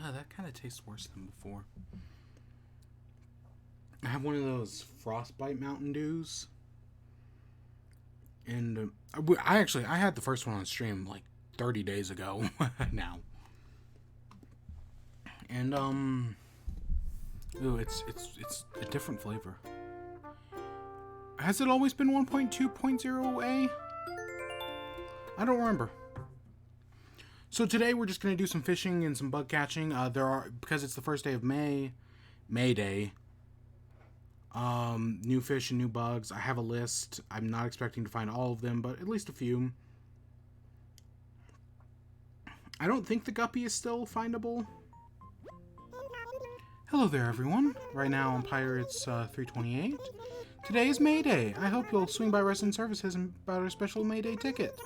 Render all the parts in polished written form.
That kind of tastes worse than before. I have one of those Frostbite Mountain Dews. And I had the first one on stream like 30 days ago now. And ooh, it's a different flavor. Has it always been 1.2.0A? I don't remember. So today we're just gonna do some fishing and some bug catching. Because it's the first day of May Day. New fish and new bugs. I have a list. I'm not expecting to find all of them, but at least a few. I don't think the guppy is still findable. Hello there, everyone. Right now on Pirates 328. Today is May Day. I hope you'll swing by Resident Services and buy our special May Day ticket.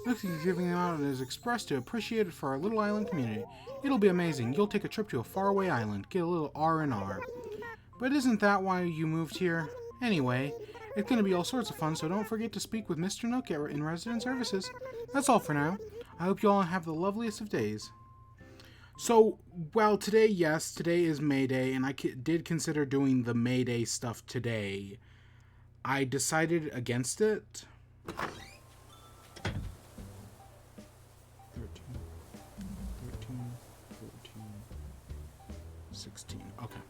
Looks like you're giving them out as expressed to appreciate it for our little island community. It'll be amazing. You'll take a trip to a faraway island, get a little R&R. But isn't that why you moved here? Anyway, it's going to be all sorts of fun, so don't forget to speak with Mr. Nook in Resident Services. That's all for now. I hope you all have the loveliest of days. So, well, today is May Day, and I did consider doing the May Day stuff today. I decided against it. 16. Okay.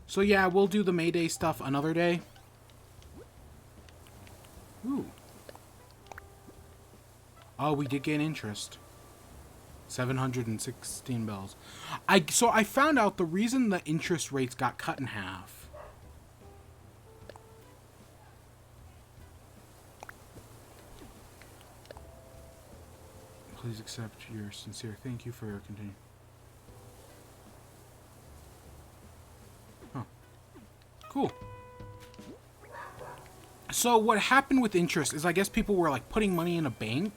So yeah, we'll do the May Day stuff another day. Ooh. Oh, we did gain interest. 716 bells. So I found out the reason the interest rates got cut in half. Please accept your sincere thank you for your continued. Huh. Cool. So what happened with interest is I guess people were like putting money in a bank.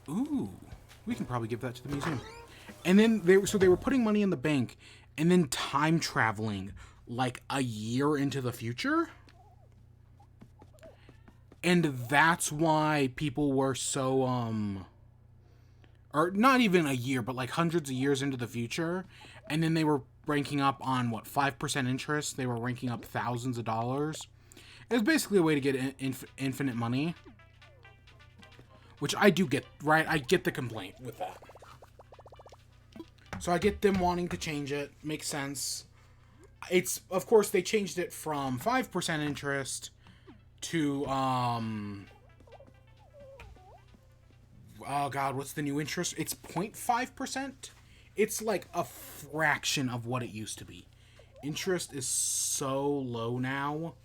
Ooh, we can probably give that to the museum. And then they were putting money in the bank and then time traveling like a year into the future. And that's why people were so, or not even a year, but like hundreds of years into the future. And then they were ranking up on, what, 5% interest? They were ranking up thousands of dollars. It was basically a way to get infinite money. Which I do get, right? I get the complaint with that. So I get them wanting to change it. Makes sense. It's, of course, they changed it from 5% interest to, oh god, what's the new interest? It's 0.5%? It's like a fraction of what it used to be. Interest is so low now.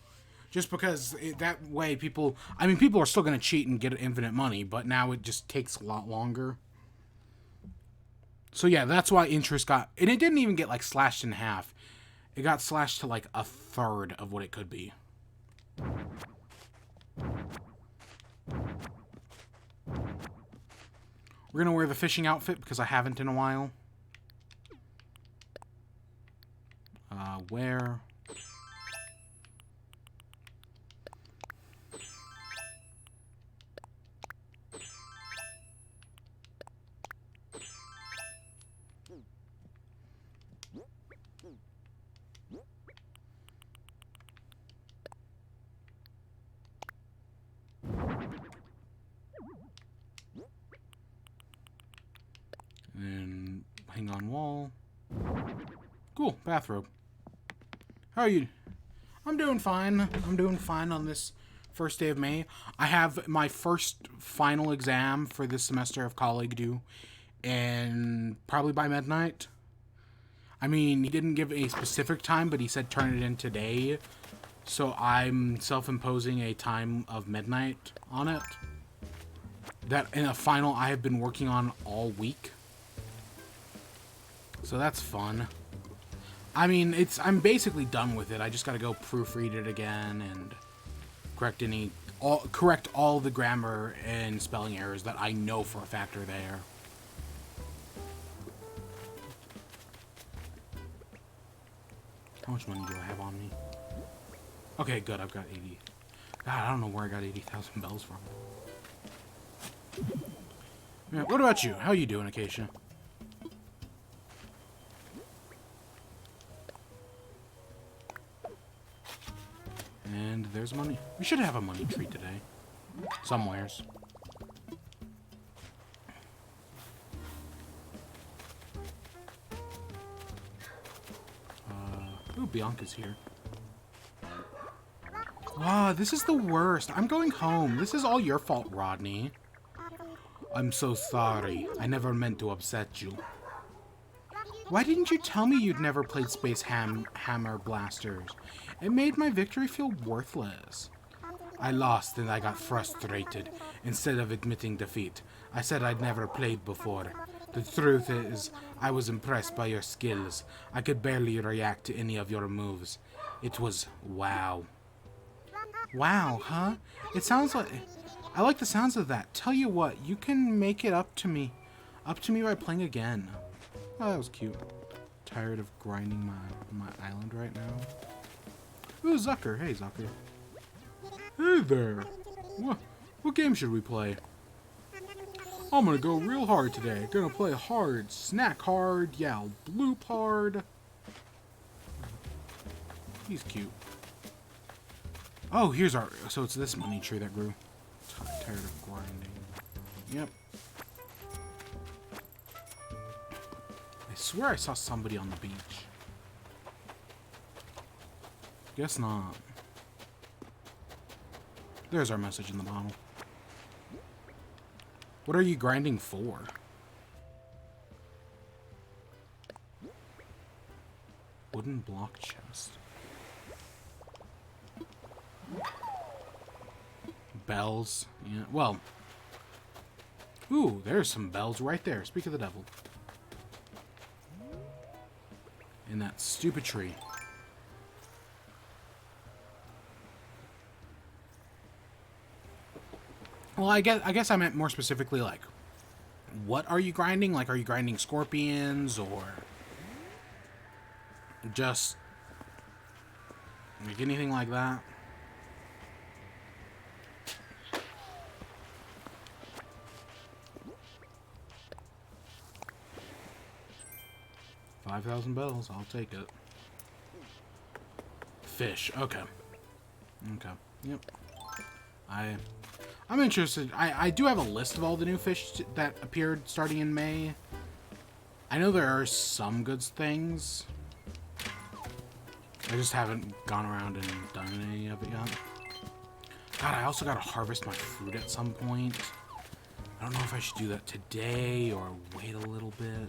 Just because that way people are still going to cheat and get infinite money, but now it just takes a lot longer. So yeah, that's why interest got, and it didn't even get like slashed in half. It got slashed to like a third of what it could be. We're going to wear the fishing outfit because I haven't in a while. Where? And hang on wall. Cool, bathrobe. How are you? I'm doing fine. I'm doing fine on this first day of May. I have my first final exam for this semester of college due, and probably by midnight. I mean, he didn't give a specific time, but he said turn it in today. So I'm self-imposing a time of midnight on it. That in a final I have been working on all week. So that's fun. I mean, I'm basically done with it. I just gotta go proofread it again and correct all the grammar and spelling errors that I know for a fact are there. How much money do I have on me? Okay, good. I've got 80. God, I don't know where I got 80,000 bells from. Yeah, what about you? How you doing, Acacia? And there's money. We should have a money tree today. Somewheres. Ooh, Bianca's here. Ah, this is the worst. I'm going home. This is all your fault, Rodney. I'm so sorry. I never meant to upset you. Why didn't you tell me you'd never played Space Hammer Blasters? It made my victory feel worthless. I lost and I got frustrated. Instead of admitting defeat, I said I'd never played before. The truth is, I was impressed by your skills. I could barely react to any of your moves. It was wow. Wow, huh? It sounds like... I like the sounds of that. Tell you what, you can make it up to me. Up to me by playing again. Oh, that was cute. Tired of grinding my island right now. Ooh, Zucker. Hey, Zucker. Hey there. What game should we play? I'm gonna go real hard today. Gonna play hard, snack hard, yeah, bloop hard. He's cute. Oh, here's our... So it's this money tree that grew. Tired of grinding. Yep. I swear I saw somebody on the beach. Guess not. There's our message in the bottle. What are you grinding for? Wooden block chest. Bells. Yeah, well. Ooh, there's some bells right there. Speak of the devil. In that stupid tree. Well, I guess I meant more specifically, like, what are you grinding? Like, are you grinding scorpions, or just, like, anything like that? $5,000 bells, I'll take it. Fish, okay. Okay, yep. I'm interested. I do have a list of all the new fish that appeared starting in May. I know there are some good things. I just haven't gone around and done any of it yet. God, I also gotta harvest my fruit at some point. I don't know if I should do that today or wait a little bit.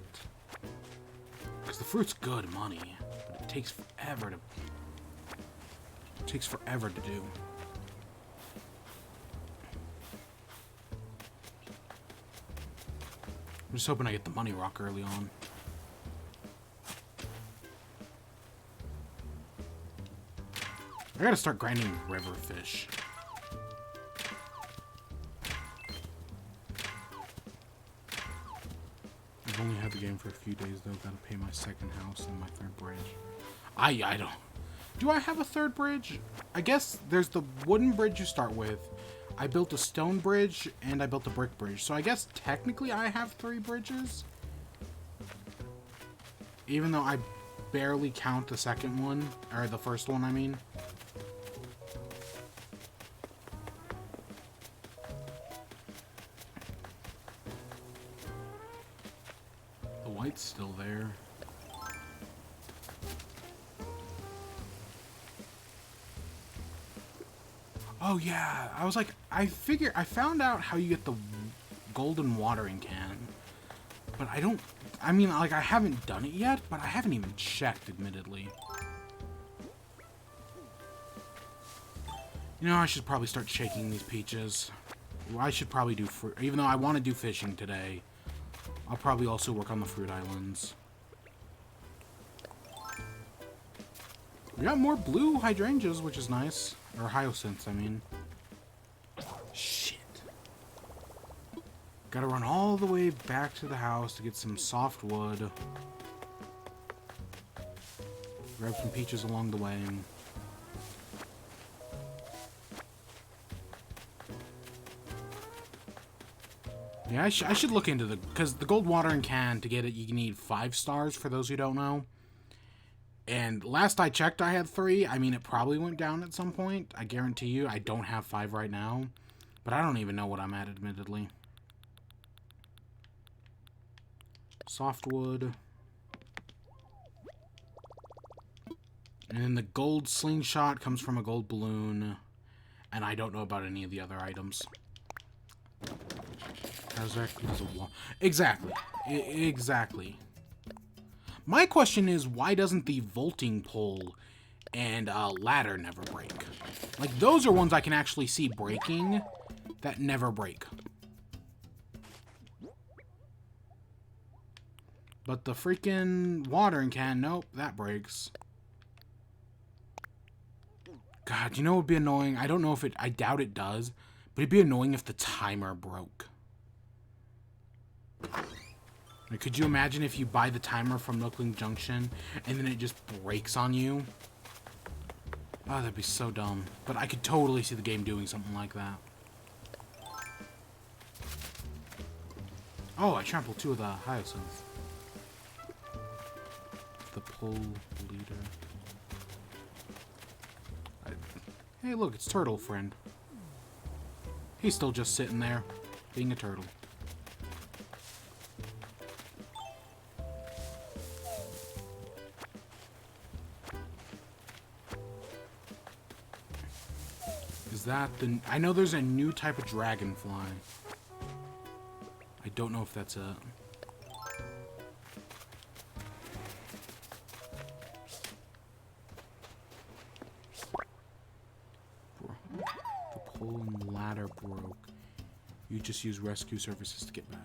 Because the fruit's good money, but it takes forever to do. I'm just hoping I get the money rock early on. I gotta start grinding river fish. I've only had the game for a few days though. Gotta pay my second house and my third bridge. I don't... Do I have a third bridge? I guess there's the wooden bridge you start with. I built a stone bridge, and I built a brick bridge. So I guess technically I have 3 bridges. Even though I barely count the second one. Or the first one, I mean. The white's still there. Oh yeah, I was like, I found out how you get the golden watering can, but I mean, like, I haven't done it yet, but I haven't even checked, admittedly. You know, I should probably start shaking these peaches. Well, I should probably do fruit, even though I want to do fishing today. I'll probably also work on the fruit islands. We got more blue hydrangeas, which is nice. Or hyacinths, I mean. Shit. Gotta run all the way back to the house to get some soft wood. Grab some peaches along the way. Yeah, I should look into because the gold watering can, to get it, you need 5 stars, for those who don't know. And last I checked, I had 3. I mean, it probably went down at some point. I guarantee you, I don't have 5 right now. But I don't even know what I'm at, admittedly. Softwood. And then the gold slingshot comes from a gold balloon. And I don't know about any of the other items. Exactly. Exactly. My question is, why doesn't the vaulting pole and ladder never break? Like, those are ones I can actually see breaking that never break. But the freaking watering can, nope, that breaks. God, you know what would be annoying? I don't know if it, I doubt it does, but it'd be annoying if the timer broke. Like, could you imagine if you buy the timer from Milkling Junction and then it just breaks on you? Oh, that'd be so dumb. But I could totally see the game doing something like that. Oh, I trampled 2 of the hyacinths. The pole leader. Hey, look, it's Turtle Friend. He's still just sitting there, being a turtle. Is that the... I know there's a new type of dragonfly. I don't know if that's it. The pole and ladder broke. You just use rescue services to get back.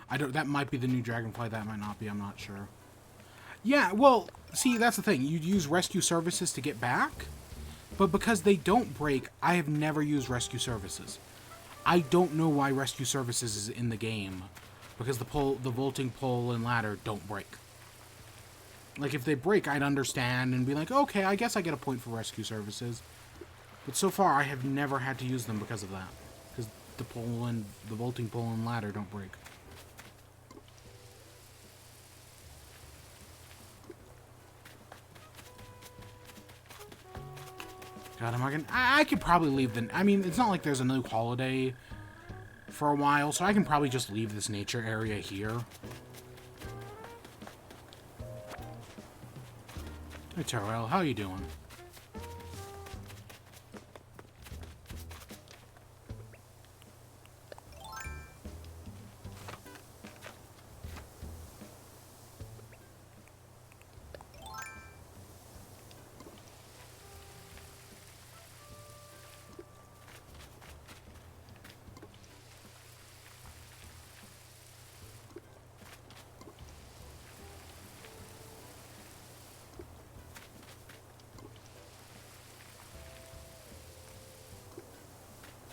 I don't... That might be the new dragonfly. That might not be. I'm not sure. Yeah, well, see, that's the thing. You'd use rescue services to get back, but because they don't break, I have never used rescue services. I don't know why rescue services is in the game, because the vaulting pole and ladder don't break. Like, if they break, I'd understand and be like, okay, I guess I get a point for rescue services. But so far, I have never had to use them because of that. Because the vaulting pole and ladder don't break. God, am I gonna... I could probably leave the... I mean, it's not like there's a new holiday for a while, so I can probably just leave this nature area here. Hey, Terrell, how you doing?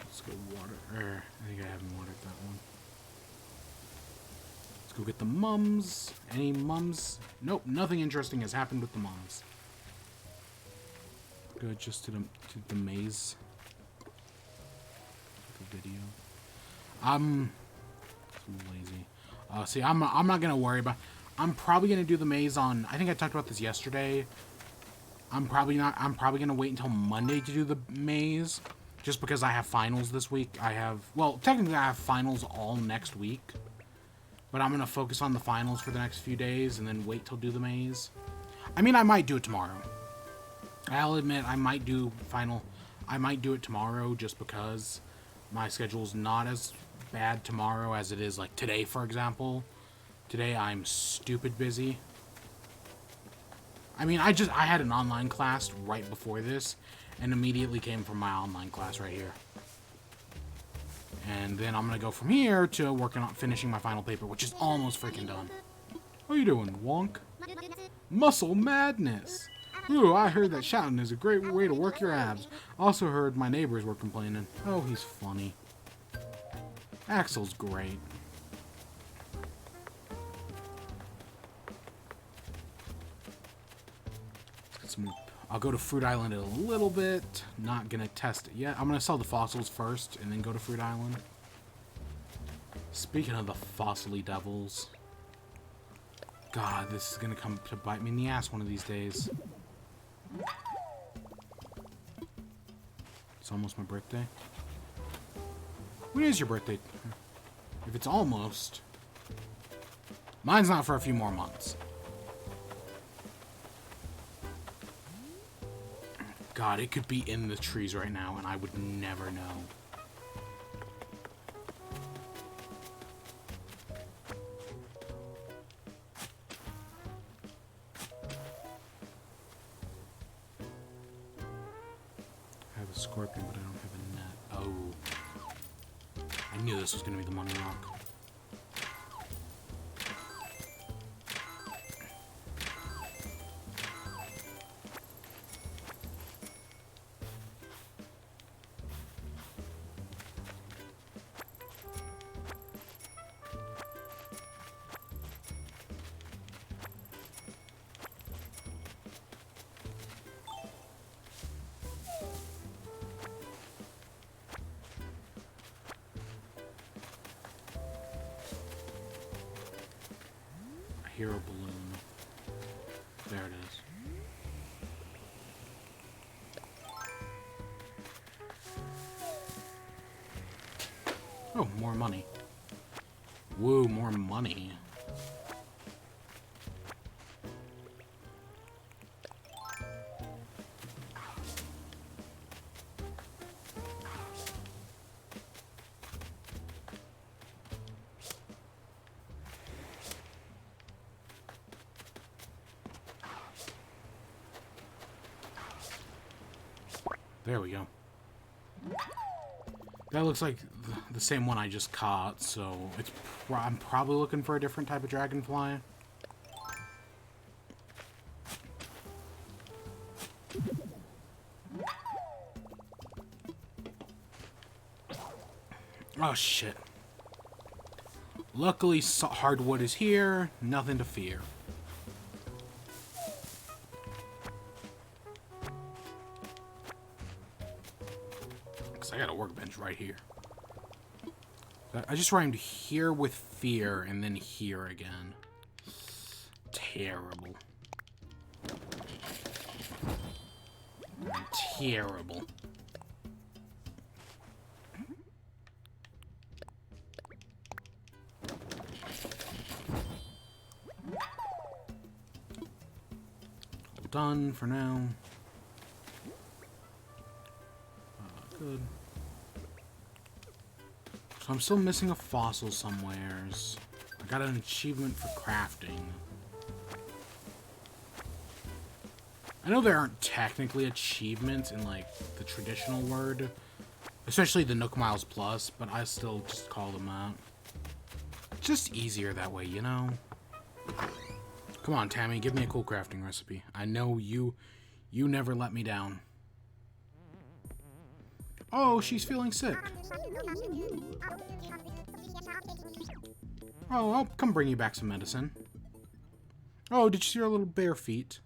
Let's go water. I think I haven't watered that one. Let's go get the mums. Any mums? Nope, nothing interesting has happened with the mums. Good, just to the maze. The video. I'm lazy. See, I'm not gonna worry about. I'm probably gonna do the maze on. I think I talked about this yesterday. I'm probably gonna wait until Monday to do the maze. Just because I have finals this week. Well, technically I have finals all next week. But I'm going to focus on the finals for the next few days and then wait till do the maze. I mean, I might do it tomorrow. I'll admit, I might do it tomorrow just because my schedule's not as bad tomorrow as it is like today, for example. Today I'm stupid busy. I mean, I had an online class right before this. And immediately came from my online class right here. And then I'm going to go from here to working on finishing my final paper, which is almost freaking done. How you doing, Wonk? Muscle madness! Ooh, I heard that shouting is a great way to work your abs. Also heard my neighbors were complaining. Oh, he's funny. Axel's great. Get some... I'll go to Fruit Island in a little bit. Not gonna test it yet. I'm gonna sell the fossils first and then go to Fruit Island. Speaking of the fossily devils. God, this is gonna come to bite me in the ass one of these days. It's almost my birthday. When is your birthday? If it's almost... Mine's not for a few more months. God, it could be in the trees right now, and I would never know. I have a scorpion, but I don't have a net. Oh. I knew this was going to be the money rock. Hero balloon. There it is. Oh, more money. Woo, more money. There we go. That looks like the same one I just caught, so it's I'm probably looking for a different type of dragonfly. Oh shit. Luckily, hardwood is here. Nothing to fear. I got a workbench right here. I just rhymed here with fear and then here again. Terrible. Terrible. Done for now. Good. So I'm still missing a fossil somewheres. I got an achievement for crafting. I know there aren't technically achievements in, like, the traditional word. Especially the Nook Miles Plus, but I still just call them out. It's just easier that way, you know? Come on, Tammy, give me a cool crafting recipe. I know you never let me down. Oh, she's feeling sick. Oh, I'll come bring you back some medicine. Oh, did you see her little bare feet?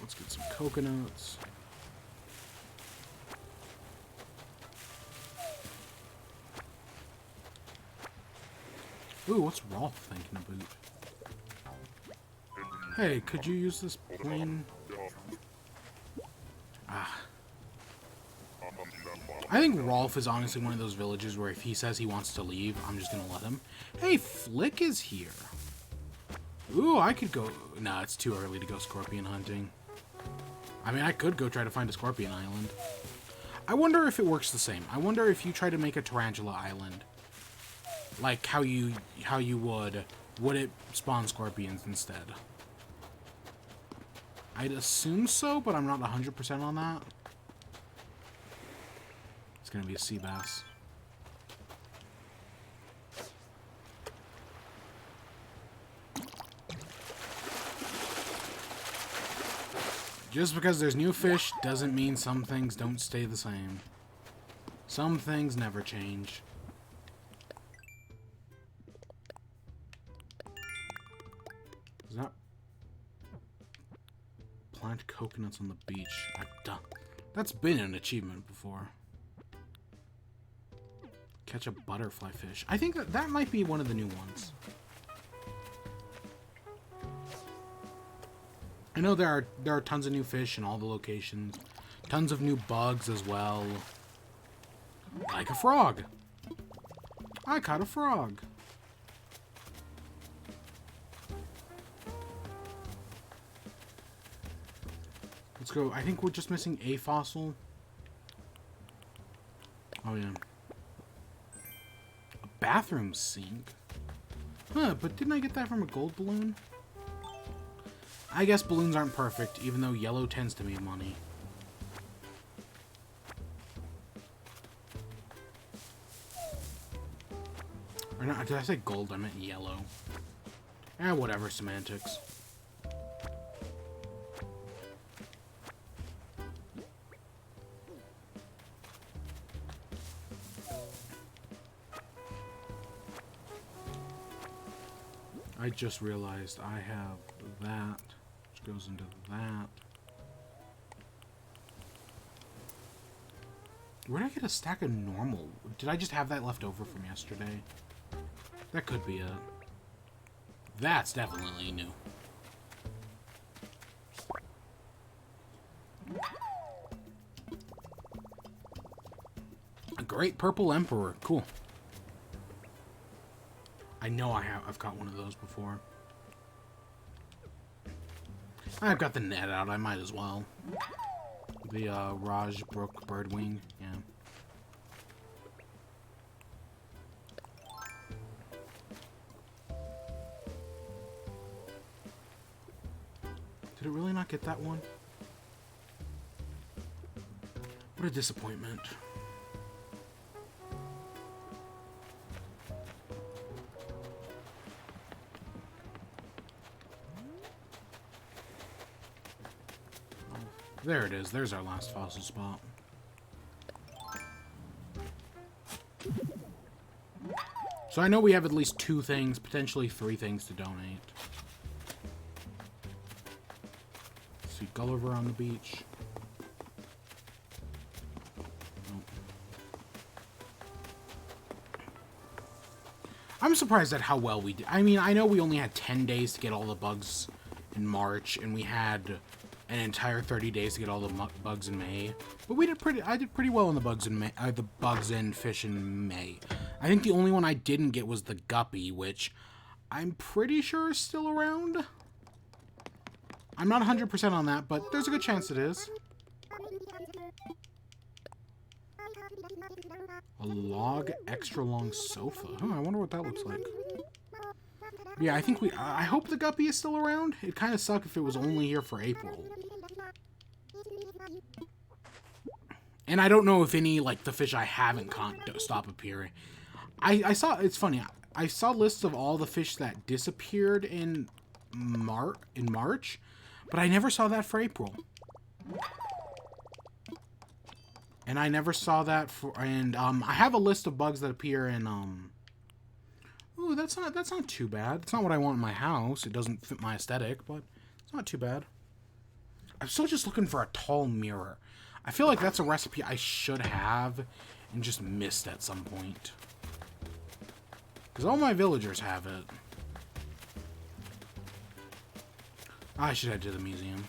Let's get some coconuts. Ooh, what's Rolf thinking about? Hey, could you use this plane? Ah. I think Rolf is honestly one of those villages where if he says he wants to leave, I'm just gonna let him. Hey, Flick is here. Ooh, I could go... Nah, it's too early to go scorpion hunting. I mean, I could go try to find a scorpion island. I wonder if it works the same. I wonder if you try to make a tarantula island. Like how you would it spawn scorpions instead? I'd assume so, but I'm not 100% on that. It's gonna be a sea bass. Just because there's new fish doesn't mean some things don't stay the same. Some things never change. Is that... Plant coconuts on the beach. I've done... That's been an achievement before. Catch a butterfly fish. I think that might be one of the new ones. I know there are tons of new fish in all the locations. Tons of new bugs as well. Like a frog. I caught a frog. Let's go. I think we're just missing a fossil. Oh, yeah. A bathroom sink? Huh, but didn't I get that from a gold balloon? I guess balloons aren't perfect, even though yellow tends to mean money. Or not, did I say gold? I meant yellow. Eh, whatever, semantics. I just realized I have that, which goes into that. Where did I get a stack of normal? Did I just have that left over from yesterday? That could be it. That's definitely new. A great purple emperor. Cool. I know I've caught one of those before. I've got the net out, I might as well. The Raj Brook Birdwing, yeah. Did it really not get that one? What a disappointment. There it is. There's our last fossil spot. So I know we have at least 2 things, potentially 3 things to donate. Let's see, Gulliver on the beach. Nope. I'm surprised at how well we did. I mean, I know we only had 10 days to get all the bugs in March, and we had an entire 30 days to get all the bugs in May. But I did pretty well in the bugs in May, the bugs and fish in May. I think the only one I didn't get was the guppy, which I'm pretty sure is still around. I'm not 100% on that, but there's a good chance it is. A log extra long sofa. Huh, I wonder what that looks like. Yeah, I think I hope the guppy is still around. It'd kind of suck if it was only here for April. And I don't know if any, like, the fish I haven't caught stop appearing. I saw, it's funny, I saw lists of all the fish that disappeared in March, but I never saw that for April. And I never saw that for, and, I have a list of bugs that appear in, ooh, that's not too bad. It's not what I want in my house. It doesn't fit my aesthetic, but it's not too bad. I'm still just looking for a tall mirror. I feel like that's a recipe I should have and just missed at some point. Because all my villagers have it. I should head to the museum.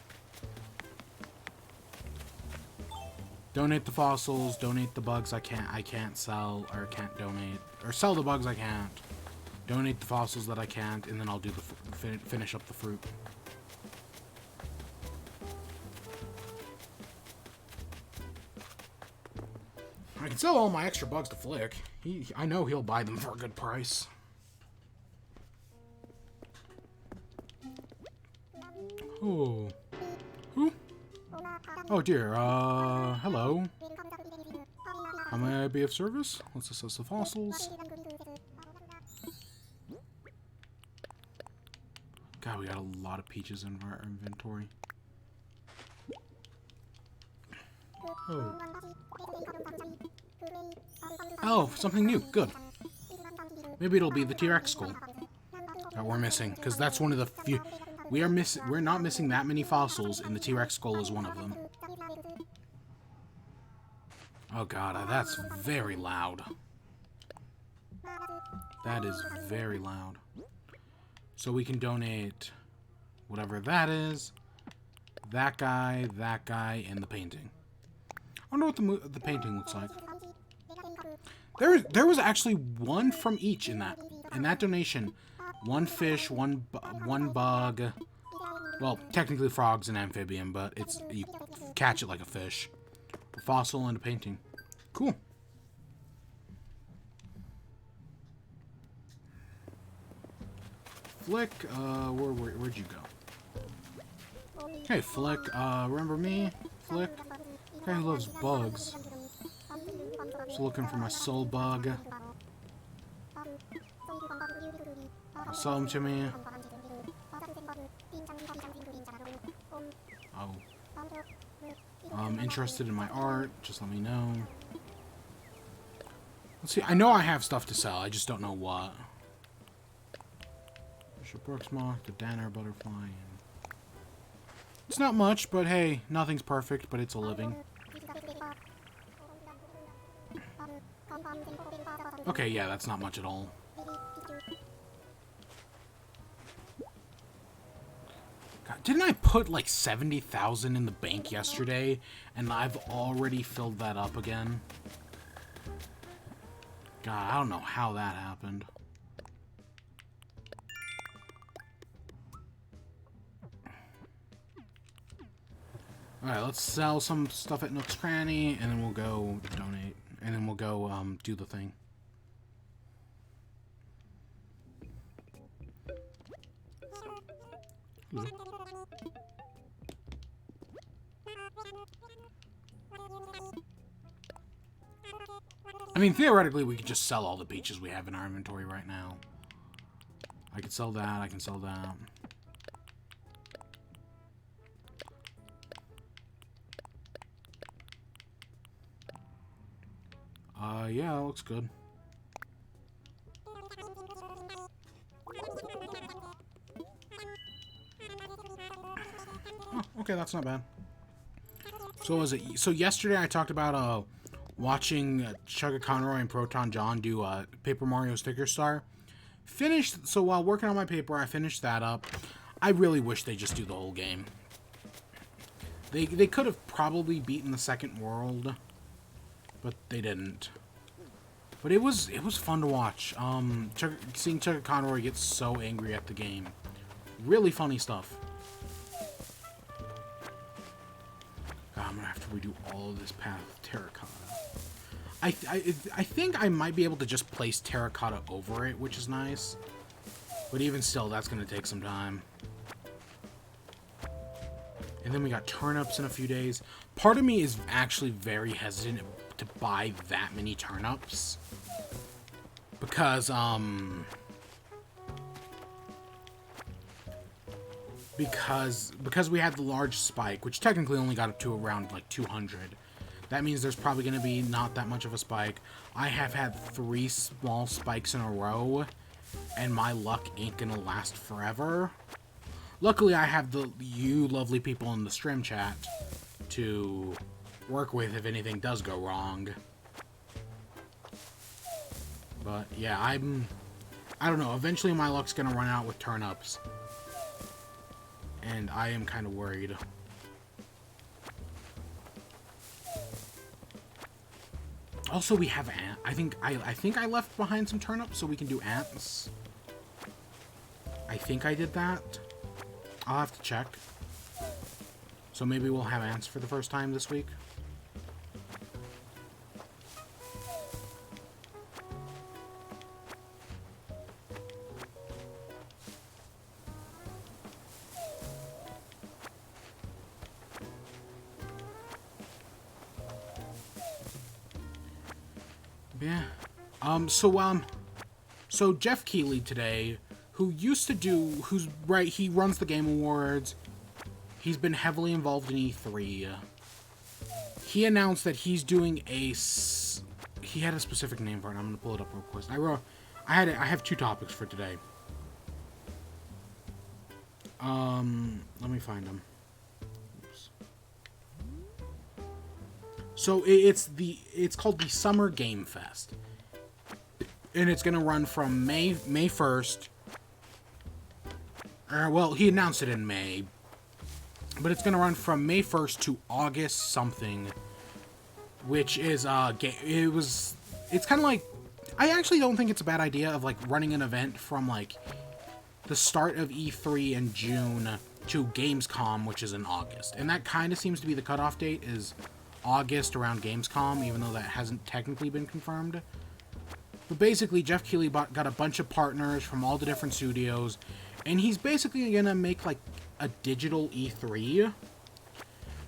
Donate the fossils, donate the bugs I can't sell, or can't donate, or sell the bugs I can't. Donate the fossils that I can't, and then I'll do the finish up the fruit. I can sell all my extra bugs to Flick. I know he'll buy them for a good price. Oh. Who? Oh dear, hello. How may I be of service? Let's assess the fossils. God, we got a lot of peaches in our inventory. Oh. Oh, something new. Good. Maybe it'll be the T-Rex skull that we're missing, because that's one of the few. We're not missing that many fossils, and the T-Rex skull is one of them. Oh god, that's very loud. That is very loud. So we can donate whatever that is, that guy, and the painting. I wonder what the painting looks like. There was actually one from each in that donation. One fish, one bug. Well, technically frog's an amphibian, but you catch it like a fish. A fossil and a painting. Cool. Flick, where'd you go? Hey, Flick, remember me? Flick? Guy who loves bugs. Just looking for my soul bug. Sell him to me. Oh. Interested in my art, just let me know. Let's see, I know I have stuff to sell, I just don't know what. Bishop Brooks Moth, the Danner Butterfly, and... It's not much, but hey, nothing's perfect, but it's a living. Okay, yeah, that's not much at all. God, didn't I put like 70,000 in the bank yesterday, and I've already filled that up again? God, I don't know how that happened. Alright, let's sell some stuff at Nook's Cranny, and then we'll go donate. And then we'll go, do the thing. Hello. I mean, theoretically, we could just sell all the peaches we have in our inventory right now. I could sell that, I can sell that. Yeah, that looks good. Oh, okay, that's not bad. So was it? So yesterday I talked about watching Chugga Conroy and Proton John do Paper Mario Sticker Star. Finished. So while working on my paper, I finished that up. I really wish they just do the whole game. They could have probably beaten the second world, but they didn't. But it was fun to watch. Seeing Chugga Conroy get so angry at the game. Really funny stuff. God, I'm gonna have to redo all of this path of terracotta. I think I might be able to just place terracotta over it, which is nice. But even still, that's gonna take some time. And then we got turnips in a few days. Part of me is actually very hesitant to buy that many turnips. Because we had the large spike, which technically only got up to around like 200. That means there's probably going to be not that much of a spike. I have had 3 small spikes in a row, and my luck ain't going to last forever. Luckily, I have you lovely people in the stream chat to work with if anything does go wrong. But yeah, I don't know. Eventually, my luck's gonna run out with turnips, and I am kind of worried. Also, we have ant. I think I left behind some turnips so we can do ants. I think I did that. I'll have to check. So maybe we'll have ants for the first time this week. Yeah. So Jeff Keighley today, he runs the Game Awards. He's been heavily involved in E3. he announced that he's doing he had a specific name for it. I'm going to pull it up real quick. I have 2 topics for today. Let me find them. Oops. So it's called the Summer Game Fest. And it's going to run from May 1st. Well, he announced it in May. But it's going to run from May 1st to August something. Which is, it's kind of like, I actually don't think it's a bad idea of, like, running an event from, like, the start of E3 in June to Gamescom, which is in August. And that kind of seems to be the cutoff date, is August around Gamescom, even though that hasn't technically been confirmed. But basically, Jeff Keighley got a bunch of partners from all the different studios, and he's basically going to make, like, a digital E3.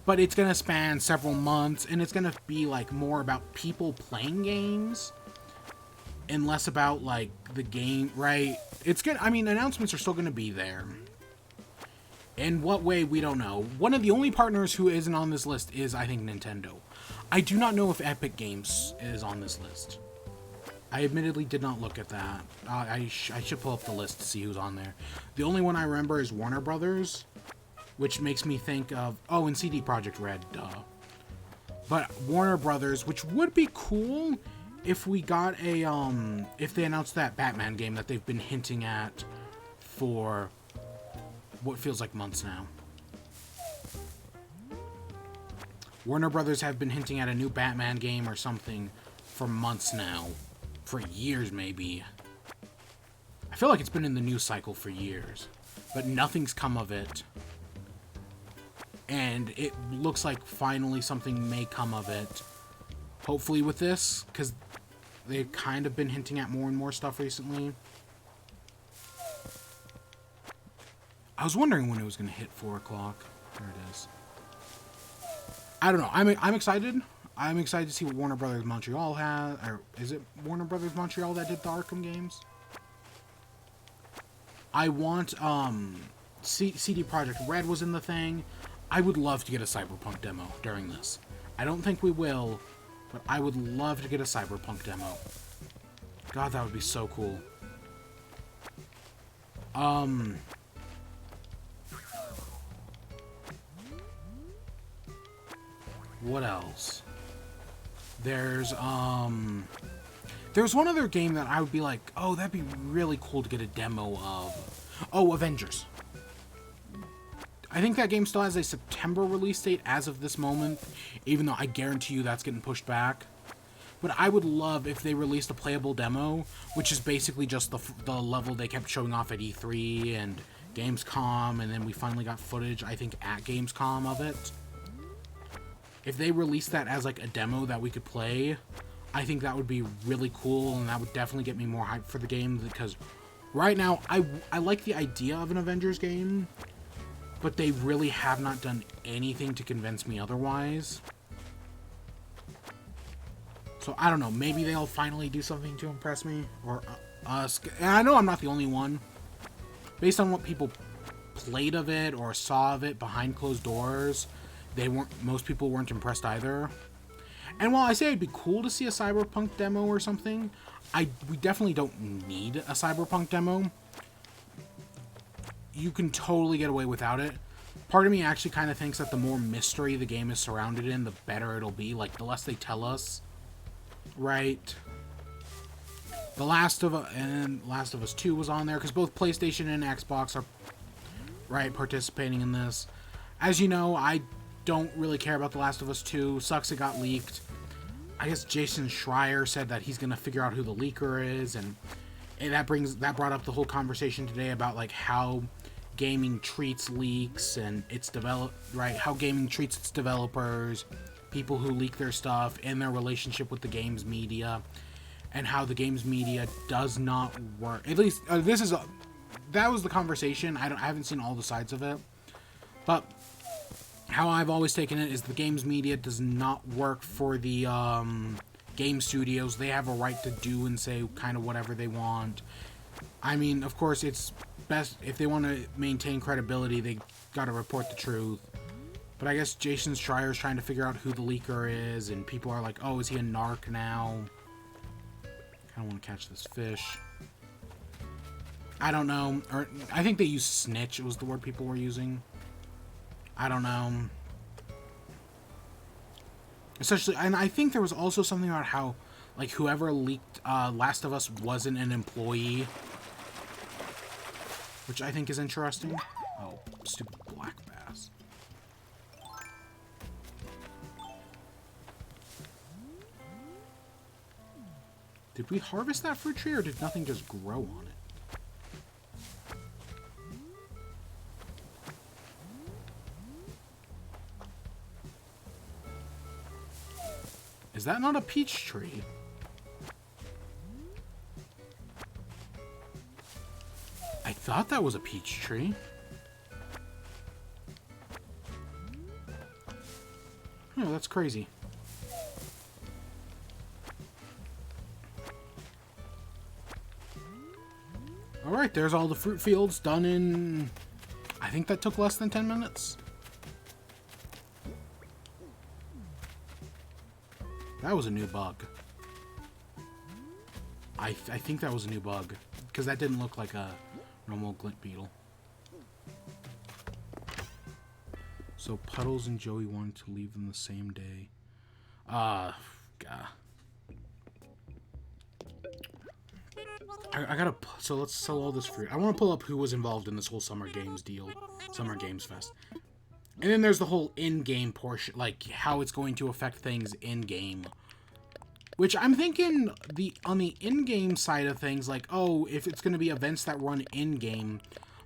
But it's going to span several months, and it's going to be, like, more about people playing games and less about, like, the game, right? It's good. I mean, announcements are still going to be there. In what way, we don't know. One of the only partners who isn't on this list is, I think, Nintendo. I do not know if Epic Games is on this list. I admittedly did not look at that. I should pull up the list to see who's on there. The only one I remember is Warner Brothers, which makes me think of... Oh, and CD Projekt Red, duh. But Warner Brothers, which would be cool if we got a, if they announced that Batman game that they've been hinting at for what feels like months now. Warner Brothers have been hinting at a new Batman game or something for months now. For years, maybe. I feel like it's been in the news cycle for years. But nothing's come of it. And it looks like finally something may come of it. Hopefully with this, because they've kind of been hinting at more and more stuff recently. I was wondering when it was going to hit 4 o'clock. There it is. I don't know. I'm excited. I'm excited to see what Warner Brothers Montreal has. Or is it Warner Brothers Montreal that did the Arkham games? I want, CD Projekt Red was in the thing. I would love to get a Cyberpunk demo during this. I don't think we will, but I would love to get a Cyberpunk demo. God, that would be so cool. What else? There's one other game that I would be like, oh, that'd be really cool to get a demo of. Oh, Avengers. I think that game still has a September release date as of this moment, even though I guarantee you that's getting pushed back. But I would love if they released a playable demo, which is basically just the level they kept showing off at E3 and Gamescom, and then we finally got footage, I think, at Gamescom of it. If they released that as, like, a demo that we could play, I think that would be really cool, and that would definitely get me more hyped for the game, because right now, I like the idea of an Avengers game, but they really have not done anything to convince me otherwise. So, I don't know, maybe they'll finally do something to impress me, or us. And I know I'm not the only one. Based on what people played of it, or saw of it behind closed doors, most people weren't impressed either. And while I say it'd be cool to see a Cyberpunk demo or something, we definitely don't need a Cyberpunk demo. You can totally get away without it. Part of me actually kind of thinks that the more mystery the game is surrounded in, the better it'll be. Like, the less they tell us. Right? The Last of Us 2 was on there, because both PlayStation and Xbox are, right, participating in this. As you know, I don't really care about The Last of Us 2. Sucks it got leaked. I guess Jason Schreier said that he's going to figure out who the leaker is, and that brought up the whole conversation today about, like, how gaming treats leaks and how gaming treats its developers, people who leak their stuff, and their relationship with the games media, and how the games media does not work. At least that was the conversation. I haven't seen all the sides of it, but how I've always taken it is the games media does not work for the game studios. They have a right to do and say kind of whatever they want. I mean, of course, it's best if they want to maintain credibility, they got to report the truth. But I guess Jason Schreier's trying to figure out who the leaker is, and people are like, oh, is he a narc now? I don't want to catch this fish. I don't know. Or I think they used snitch. It was the word people were using. I don't know. Especially, and I think there was also something about how, like, whoever leaked Last of Us wasn't an employee. Which I think is interesting. Oh, stupid black bass. Did we harvest that fruit tree, or did nothing just grow on it? Is that not a peach tree? I thought that was a peach tree. Oh, that's crazy. Alright, there's all the fruit fields done in... I think that took less than 10 minutes. That was a new bug. I think that was a new bug. Because that didn't look like a normal glint beetle. So Puddles and Joey wanted to leave them the same day. God. I gotta... So let's sell all this fruit. I want to pull up who was involved in this whole Summer Games deal. Summer Games Fest. And then there's the whole in-game portion. Like, how it's going to affect things in-game. Which I'm thinking on the in-game side of things, like, oh, if it's going to be events that run in-game,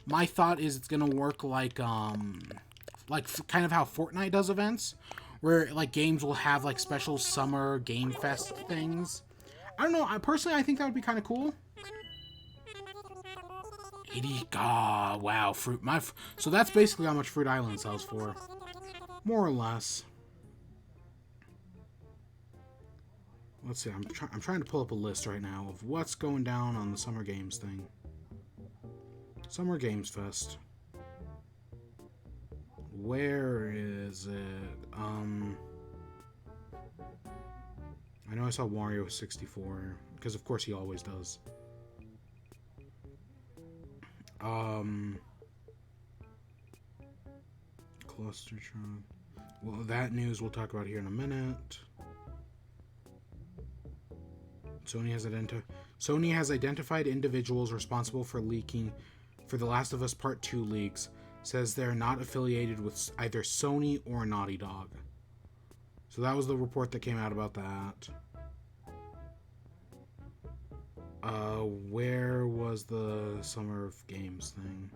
my thought is it's going to work like kind of how Fortnite does events, where, like, games will have, like, special Summer Game Fest things. I don't know. Personally, I think that would be kind of cool. 80, wow, fruit. So that's basically how much Fruit Island sells for. More or less. Let's see, I'm trying to pull up a list right now of what's going down on the Summer Games thing. Summer Games Fest. Where is it? I know I saw Wario 64, because of course he always does. Clustertron. Well, that news we'll talk about here in a minute. Sony has identified individuals responsible for leaking for The Last of Us Part 2 leaks. Says they're not affiliated with either Sony or Naughty Dog. So that was the report that came out about that. Where was the Summer Games thing?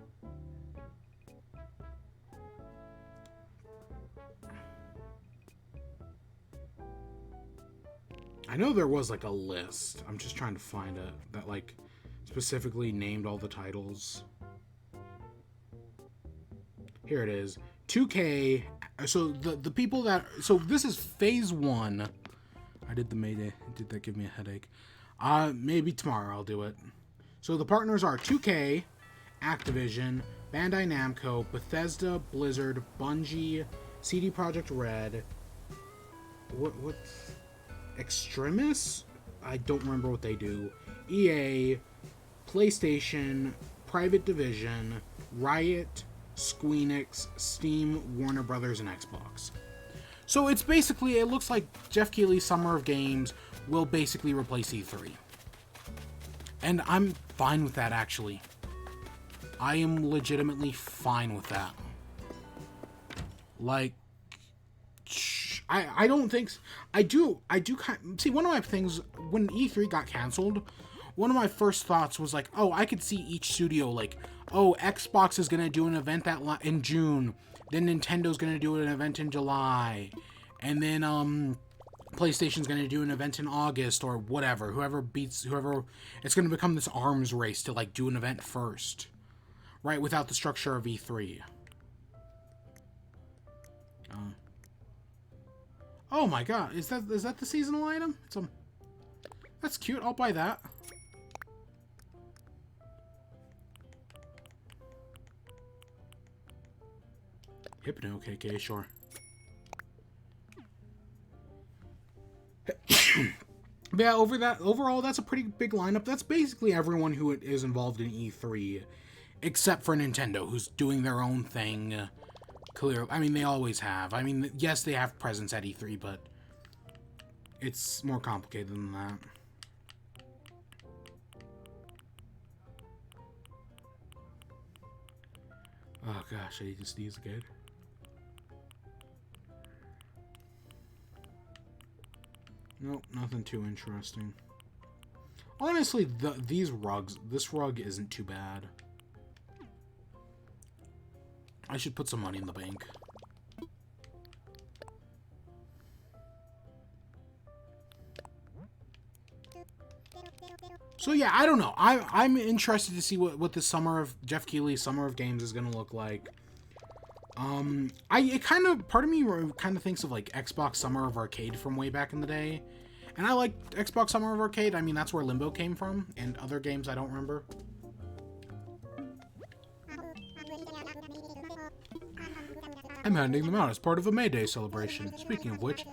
I know there was like a list. I'm just trying to find it that like specifically named all the titles. Here it is. 2K. So the people that... So this is phase 1. I did the Mayday. Did that give me a headache? Maybe tomorrow I'll do it. So the partners are 2K, Activision, Bandai Namco, Bethesda, Blizzard, Bungie, CD Projekt Red. What? Extremis? I don't remember what they do. EA, PlayStation, Private Division, Riot, Squeenix, Steam, Warner Brothers, and Xbox. So it's basically, it looks like Jeff Keighley's Summer of Games will basically replace E3. And I'm fine with that, actually. I am legitimately fine with that. Like, I don't think... I do see, one of my things, when E3 got canceled, one of my first thoughts was like, oh, I could see each studio, like, oh, Xbox is going to do an event in June, then Nintendo's going to do an event in July, and then, PlayStation's going to do an event in August, or whatever, whoever, it's going to become this arms race to, like, do an event first, right, without the structure of E3. Oh my god, is that the seasonal item? That's cute, I'll buy that. Hypno KK, sure. But yeah, overall, that's a pretty big lineup. That's basically everyone who is involved in E3, except for Nintendo, who's doing their own thing. Clear. I mean, they always have. I mean, yes, they have presence at E3, but it's more complicated than that. Oh gosh, I need to sneeze again. Nope, nothing too interesting. Honestly, this rug isn't too bad. I should put some money in the bank. So yeah, I don't know. I'm interested to see what the summer of Jeff Keighley's Summer of Games is gonna look like. Part of me kind of thinks of like Xbox Summer of Arcade from way back in the day, and I like Xbox Summer of Arcade. I mean, that's where Limbo came from, and other games I don't remember. I'm handing them out as part of a May Day celebration. Speaking of which,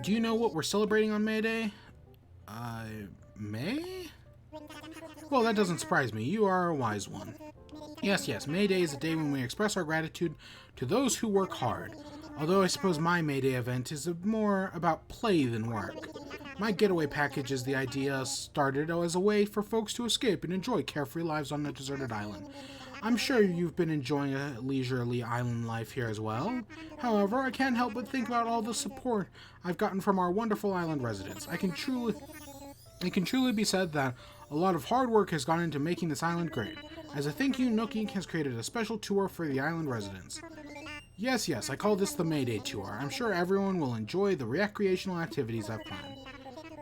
do you know what we're celebrating on May Day? May? Well, that doesn't surprise me. You are a wise one. Yes, May Day is a day when we express our gratitude to those who work hard. Although I suppose my May Day event is more about play than work. My getaway package is the idea started as a way for folks to escape and enjoy carefree lives on a deserted island. I'm sure you've been enjoying a leisurely island life here as well. However, I can't help but think about all the support I've gotten from our wonderful island residents. It can truly be said that a lot of hard work has gone into making this island great. As a thank you, Nookie has created a special tour for the island residents. Yes, I call this the May Day Tour. I'm sure everyone will enjoy the recreational activities I've planned.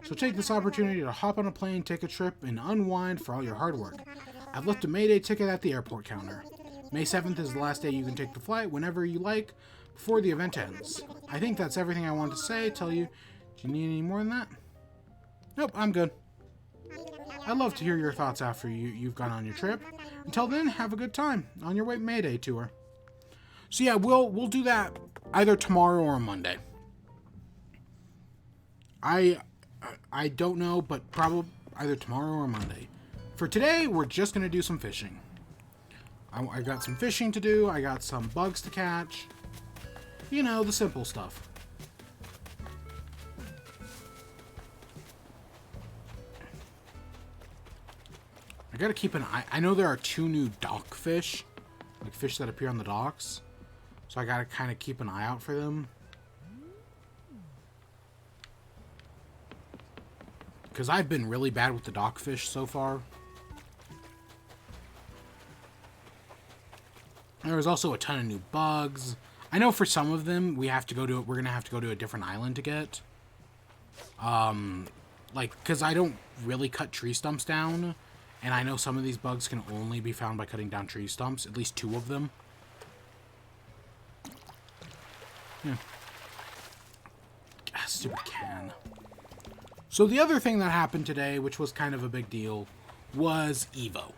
So take this opportunity to hop on a plane, take a trip, and unwind for all your hard work. I've left a May Day ticket at the airport counter. May 7th is the last day you can take the flight whenever you like before the event ends. I think that's everything I wanted to say. Tell you, do you need any more than that? Nope, I'm good. I'd love to hear your thoughts after you've gone on your trip. Until then, have a good time on your May Day tour. So yeah, we'll do that either tomorrow or Monday. I don't know, but probably either tomorrow or Monday. For today, we're just going to do some fishing. I got some fishing to do. I got some bugs to catch. You know, the simple stuff. I gotta keep an eye. I know there are 2 new dock fish. Like fish that appear on the docks. So I gotta kind of keep an eye out for them. Because I've been really bad with the dock fish so far. There was also a ton of new bugs. I know for some of them we're gonna have to go to a different island to get. Because I don't really cut tree stumps down. And I know some of these bugs can only be found by cutting down tree stumps. At least 2 of them. Yeah. Ah, stupid can. So the other thing that happened today, which was kind of a big deal, was EVO.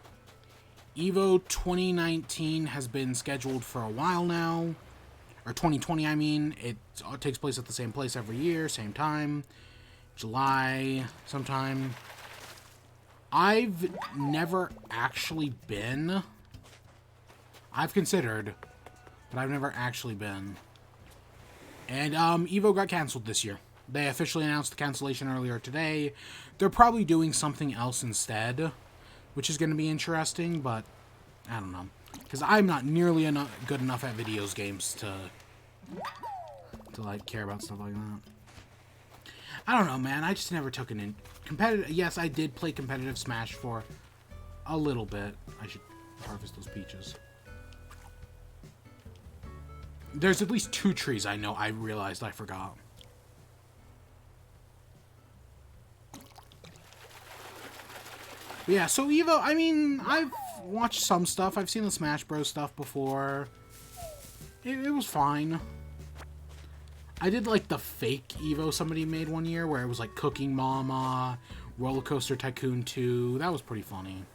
EVO 2019 has been scheduled for a while now. Or 2020, I mean. It takes place at the same place every year, same time. July, sometime. I've never actually been. I've considered, but I've never actually been. And EVO got canceled this year. They officially announced the cancellation earlier today. They're probably doing something else instead, which is going to be interesting, but I don't know. Because I'm not nearly good enough at videos games to like care about stuff like that. I don't know, man. I just never took an competitive. Yes, I did play competitive Smash for a little bit. I should harvest those peaches. There's at least 2 trees I know I realized I forgot. But yeah, so EVO, I mean, I've watched some stuff. I've seen the Smash Bros. Stuff before. It was fine. I did like the fake EVO somebody made one year where it was like Cooking Mama, Roller Coaster Tycoon 2. That was pretty funny.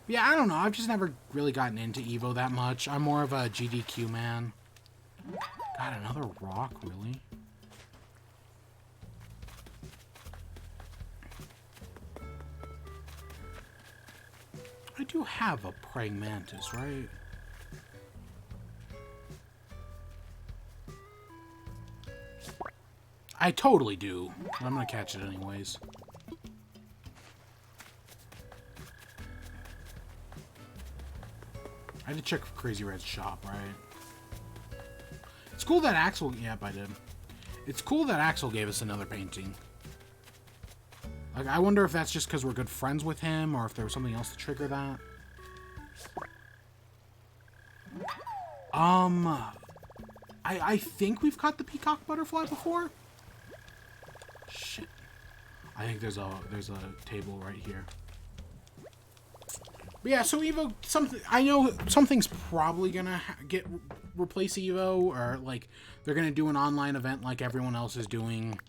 But yeah, I don't know. I've just never really gotten into EVO that much. I'm more of a GDQ man. God, another rock, really? do have a praying mantis, right? I totally do. I'm gonna catch it anyways. I had to check for Crazy Red's shop, right? It's cool that Axel... Yep, I did. It's cool that Axel gave us another painting. Like, I wonder if that's just because we're good friends with him, or if there was something else to trigger that. I think we've caught the peacock butterfly before. Shit. I think there's a table right here. But yeah, so Evo, I know something's probably gonna replace Evo, or like they're gonna do an online event like everyone else is doing.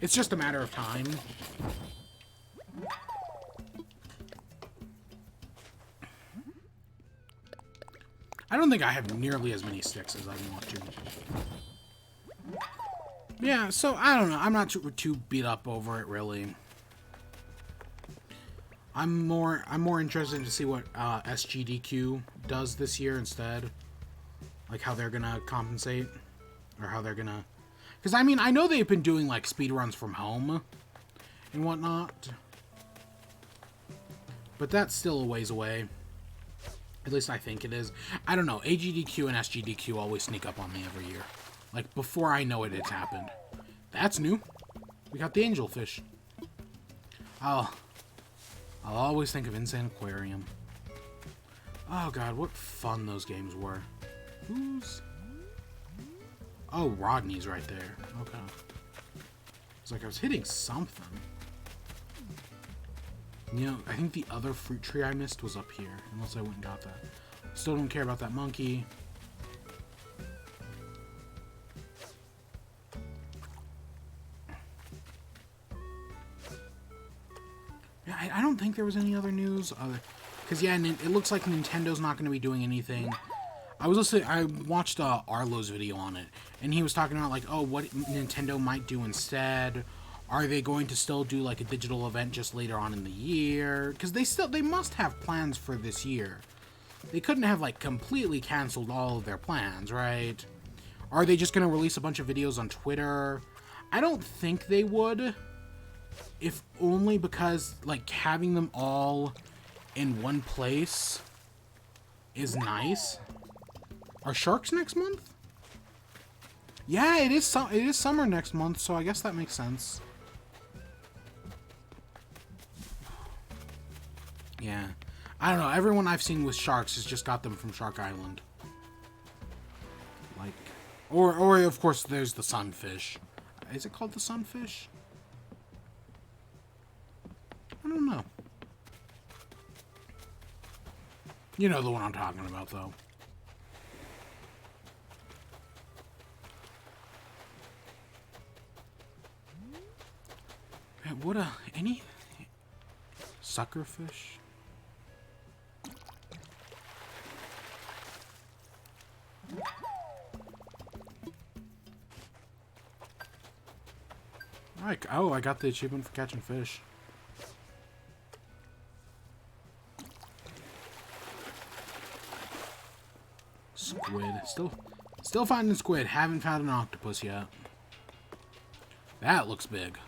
It's just a matter of time. I don't think I have nearly as many sticks as I want to. Yeah, so I don't know. I'm not too beat up over it, really. I'm more interested to see what SGDQ does this year instead. Like how they're gonna compensate, or how they're gonna. Because I mean, I know they've been doing like speedruns from home and whatnot, but that's still a ways away. At least I think it is. I don't know. AGDQ and SGDQ always sneak up on me every year. Like, before I know it's happened. That's new. We got the angelfish. I'll always think of Insane Aquarium. Oh, God. What fun those games were. Who's... Oh, Rodney's right there. Okay. It's like I was hitting something. You know, I think the other fruit tree I missed was up here, unless I went and got that. Still don't care about that monkey. Yeah, I don't think there was any other news. Because, yeah, it looks like Nintendo's not going to be doing anything. I watched Arlo's video on it, and he was talking about, like, oh, what Nintendo might do instead. Are they going to still do like a digital event just later on in the year? Because they must have plans for this year. They couldn't have like completely canceled all of their plans, right? Are they just going to release a bunch of videos on Twitter? I don't think they would. If only because like having them all in one place is nice. Are sharks next month? Yeah, it is summer next month, so I guess that makes sense. Yeah. I don't know. Everyone I've seen with sharks has just got them from Shark Island. Like, or of course there's the sunfish. Is it called the sunfish? I don't know. You know the one I'm talking about, though. What any suckerfish? Like, oh, I got the achievement for catching fish. Squid. Still finding squid. Haven't found an octopus yet. That looks big.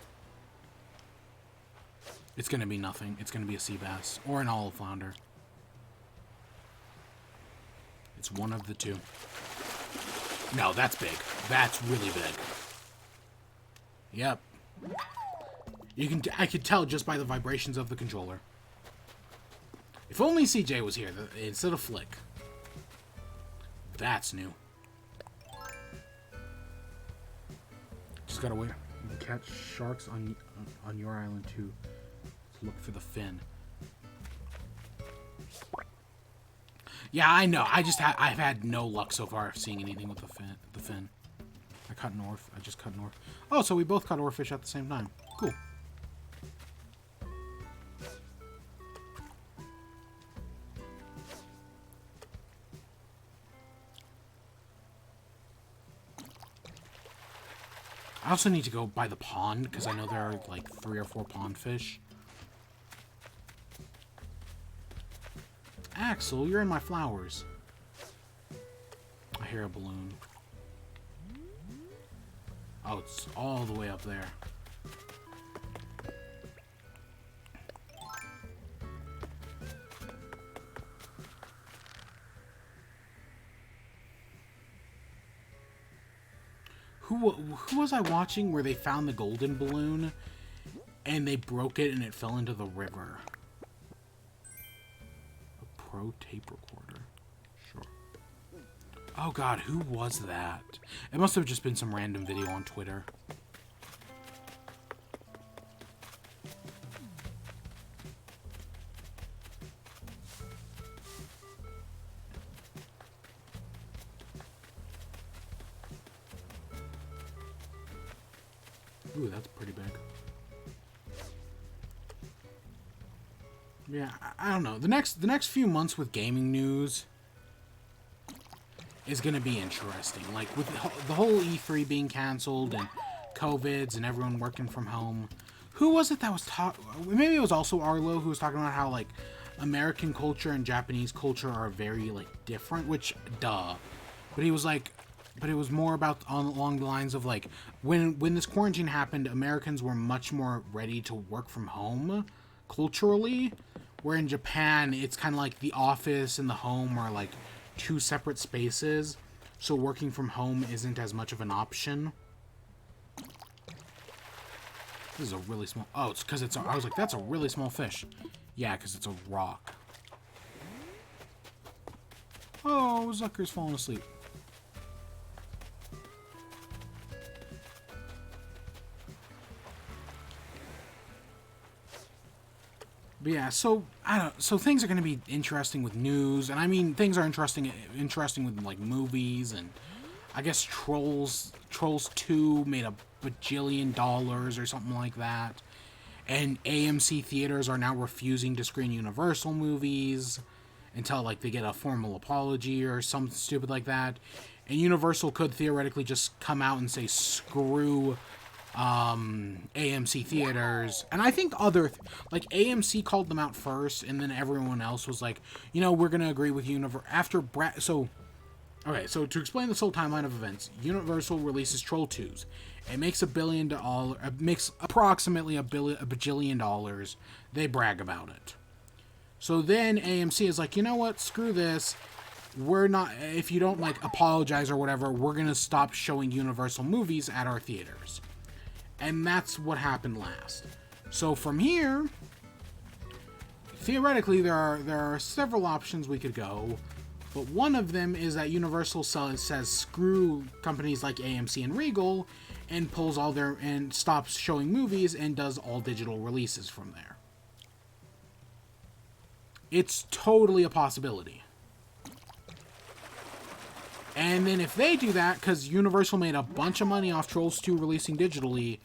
It's gonna be nothing. It's gonna be a sea bass. Or an olive flounder. It's one of the two. No, that's big. That's really big. Yep. I could tell just by the vibrations of the controller. If only CJ was here instead of Flick. That's new. Just gotta wait. You can catch sharks on your island too. Look for the fin. Yeah, I know. I've had no luck so far seeing anything with the fin. I caught north. I just caught north. Oh, so we both caught oarfish at the same time. Cool. I also need to go by the pond because I know there are like 3 or 4 pond fish. Axel, you're in my flowers. I hear a balloon. Oh, it's all the way up there. Who was I watching where they found the golden balloon and they broke it and it fell into the river? A pro tape recorder. Sure. Oh god, who was that? It must have just been some random video on Twitter. Ooh, that's pretty big. Yeah, I don't know. The next few months with gaming news is going to be interesting. Like, with the whole E3 being canceled and COVIDs and everyone working from home. Who was it that was maybe it was also Arlo who was talking about how, like, American culture and Japanese culture are very, like, different, which, duh. But he was like, but it was more about along the lines of, like, when this quarantine happened, Americans were much more ready to work from home culturally, where in Japan, it's kind of like the office and the home are, like, two separate spaces, so working from home isn't as much of an option. This is a really small... Oh, it's because it's... I was like, that's a really small fish. Yeah, because it's a rock. Oh, Zucker's falling asleep. But yeah, so I don't. So things are going to be interesting with news, and I mean things are interesting with like movies, and I guess Trolls 2 made $1 bajillion or something like that, and AMC theaters are now refusing to screen Universal movies until like they get a formal apology or something stupid like that, and Universal could theoretically just come out and say screw AMC theaters, and I think like AMC called them out first, and then everyone else was like, you know, we're gonna agree with Universal after so to explain this whole timeline of events, Universal releases Troll 2s. It makes $1 billion. It makes approximately $1 bajillion. They brag about it. So then AMC is like, you know what? Screw this. We're not. If you don't like apologize or whatever, we're gonna stop showing Universal movies at our theaters. And that's what happened last. So from here, theoretically, there are several options we could go, but one of them is that Universal says screw companies like AMC and Regal, and pulls all their and stops showing movies and does all digital releases from there. It's totally a possibility. And then if they do that, because Universal made a bunch of money off Trolls 2 releasing digitally,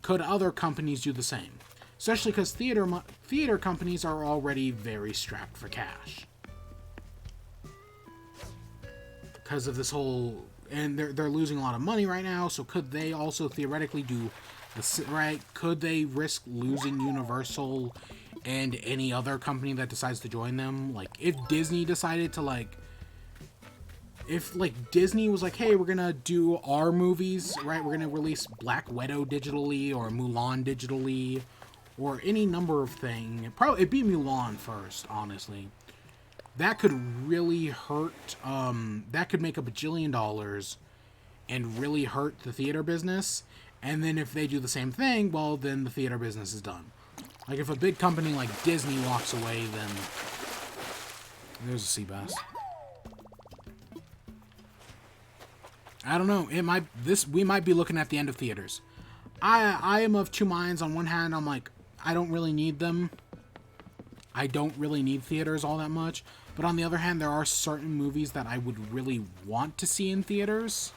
could other companies do the same? Especially because theater companies are already very strapped for cash. Because of this whole... And they're losing a lot of money right now, so could they also theoretically do... Right? Could they risk losing Universal and any other company that decides to join them? Like, if Disney decided to, like... If, like, Disney was like, hey, we're gonna do our movies, right? We're gonna release Black Widow digitally, or Mulan digitally, or any number of things. It'd be Mulan first, honestly. That could really hurt, that could make $1 bajillion and really hurt the theater business. And then if they do the same thing, well, then the theater business is done. Like, if a big company like Disney walks away, then... There's a sea bass. I don't know. We might be looking at the end of theaters. I am of two minds. On one hand, I'm like, I don't really need them. I don't really need theaters all that much. But on the other hand, there are certain movies that I would really want to see in theaters.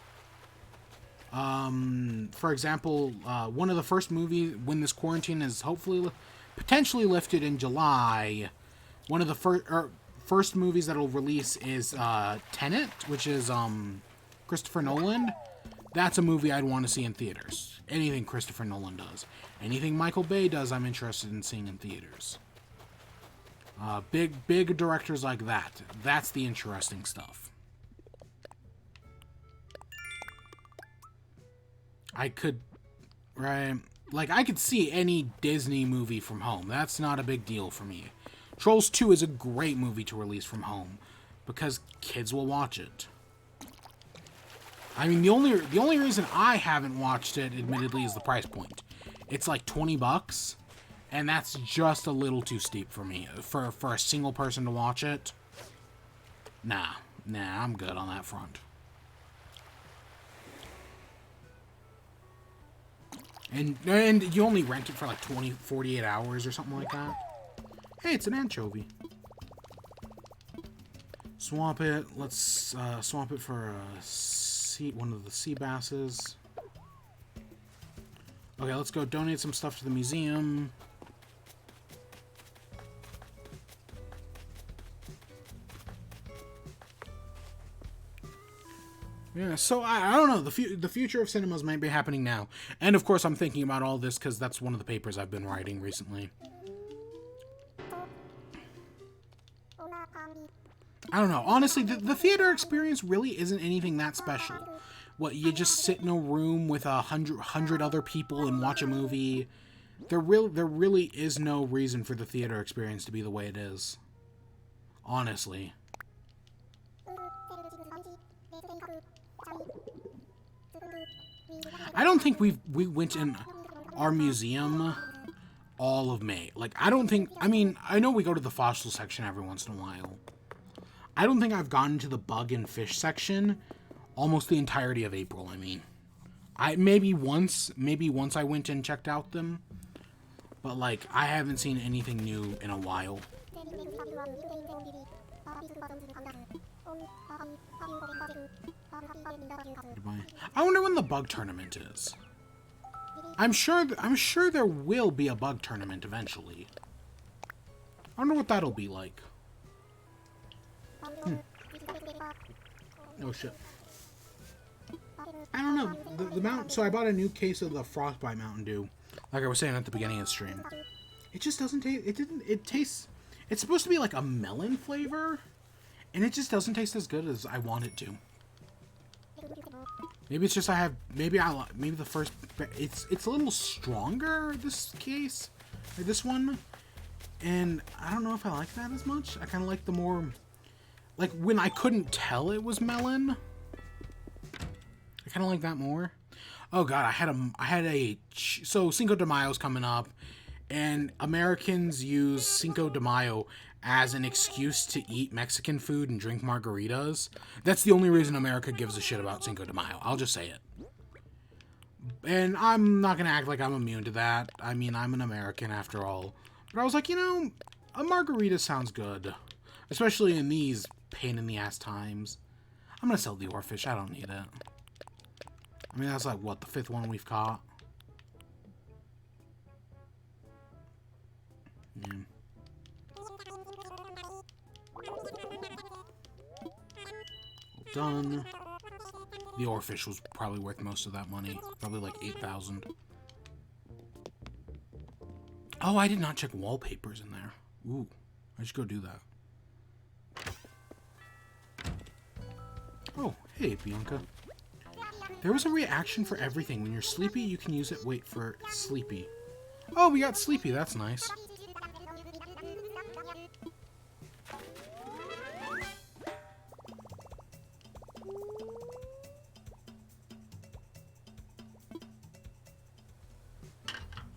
For example, one of the first movies, when this quarantine is hopefully potentially lifted in July, one of the first movies that'll release is Tenet, which is Christopher Nolan. That's a movie I'd want to see in theaters. Anything Christopher Nolan does. Anything Michael Bay does, I'm interested in seeing in theaters. Big directors like that. That's the interesting stuff. I could, right? Like, I could see any Disney movie from home. That's not a big deal for me. Trolls 2 is a great movie to release from home because kids will watch it. I mean, the only reason I haven't watched it, admittedly, is the price point. It's like $20, and that's just a little too steep for me. For a single person to watch it, nah, I'm good on that front. And you only rent it for like 48 hours or something like that. Hey, it's an anchovy. Swap it. Let's swap it for one of the sea basses. Okay, let's go donate some stuff to the museum. Yeah, so I don't know. The future of cinemas might be happening now. And of course, I'm thinking about all this because that's one of the papers I've been writing recently. I don't know. Honestly, the theater experience really isn't anything that special. What, you just sit in a room with 100 other people and watch a movie? There really is no reason for the theater experience to be the way it is. Honestly. I don't think we went in our museum all of May. Like, I mean, I know we go to the fossil section every once in a while. I don't think I've gone to the bug and fish section almost the entirety of April. I mean, maybe once I went and checked out them, but like, I haven't seen anything new in a while. I wonder when the bug tournament is. I'm sure there will be a bug tournament eventually. I wonder what that'll be like. Oh shit. I don't know. The Mountain. So I bought a new case of the Frostbite Mountain Dew, like I was saying at the beginning of the stream. It just doesn't taste. It tastes. It's supposed to be like a melon flavor, and it just doesn't taste as good as I want it to. Maybe it's just maybe the first. It's a little stronger, this case, or this one, and I don't know if I like that as much. I kind of like the more, like when I couldn't tell it was melon. I kind of like that more. Oh god, so Cinco de Mayo's coming up, and Americans use Cinco de Mayo as an excuse to eat Mexican food and drink margaritas. That's the only reason America gives a shit about Cinco de Mayo. I'll just say it. And I'm not gonna act like I'm immune to that. I mean, I'm an American after all. But I was like, you know, a margarita sounds good. Especially in these pain-in-the-ass times. I'm gonna sell the oarfish. I don't need it. I mean, that's like, what, the 5th one we've caught? Yeah. Done. The oarfish was probably worth most of that money. Probably like 8,000. Oh, I did not check wallpapers in there. Ooh, I should go do that. Oh, hey, Bianca. There was a reaction for everything. When you're sleepy, you can use it. Wait for sleepy. Oh, we got sleepy. That's nice.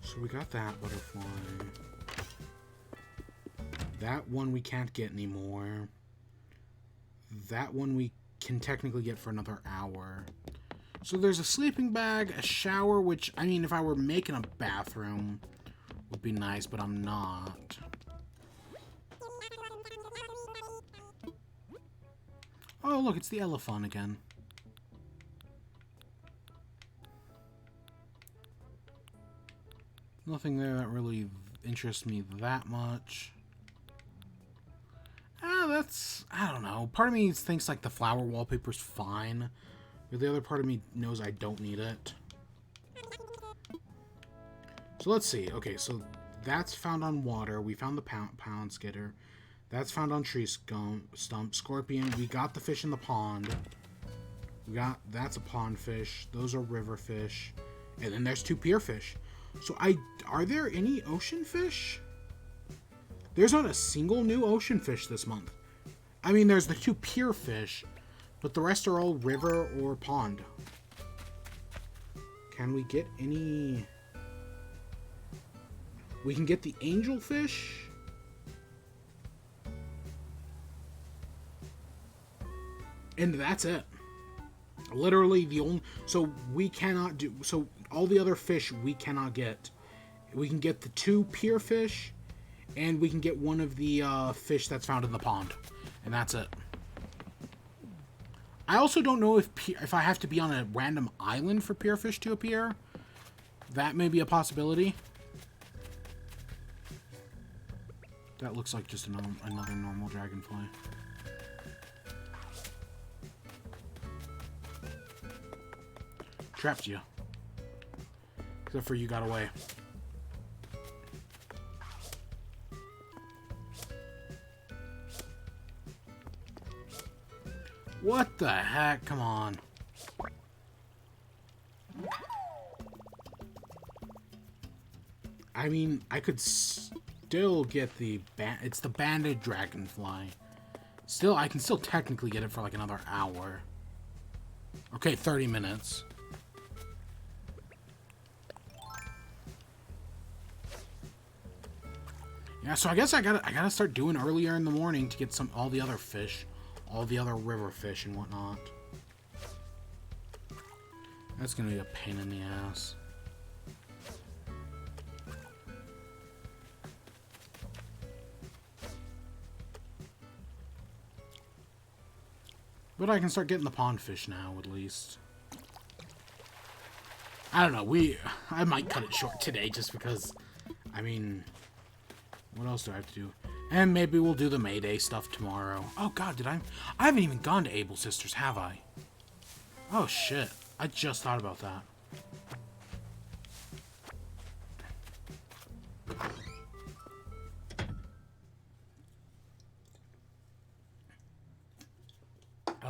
So we got that butterfly. That one we can't get anymore. That one we can technically get for another hour. So there's a sleeping bag, a shower, which, I mean, if I were making a bathroom, would be nice, but I'm not. Oh, look, it's the elephant again. Nothing there that really interests me that much. I don't know. Part of me thinks like the flower wallpaper's fine, but the other part of me knows I don't need it. So let's see. Okay, so that's found on water. We found the pound skitter. That's found on tree stump. Scorpion. We got the fish in the pond. That's a pond fish. Those are river fish. And then there's 2 pier fish. So are there any ocean fish? There's not a single new ocean fish this month. I mean, there's the 2 pier fish, but the rest are all river or pond. Can we get any... We can get the angelfish. And that's it. Literally the only... So we cannot do... So all the other fish we cannot get. We can get the 2 pier fish, and we can get one of the fish that's found in the pond. And that's it. I also don't know if I have to be on a random island for pier fish to appear. That may be a possibility. That looks like just another normal dragonfly. Trapped you. Except for you got away. What the heck? Come on. I mean, I could still get the it's the banded dragonfly. Still, I can still technically get it for like another hour. Okay, 30 minutes. Yeah, so I guess I gotta start doing earlier in the morning to get all the other fish, all the other river fish and whatnot. That's gonna be a pain in the ass. But I can start getting the pond fish now, at least. I don't know, I might cut it short today just because, I mean, what else do I have to do? And maybe we'll do the Mayday stuff tomorrow. Oh god, I haven't even gone to Able Sisters, have I? Oh shit, I just thought about that.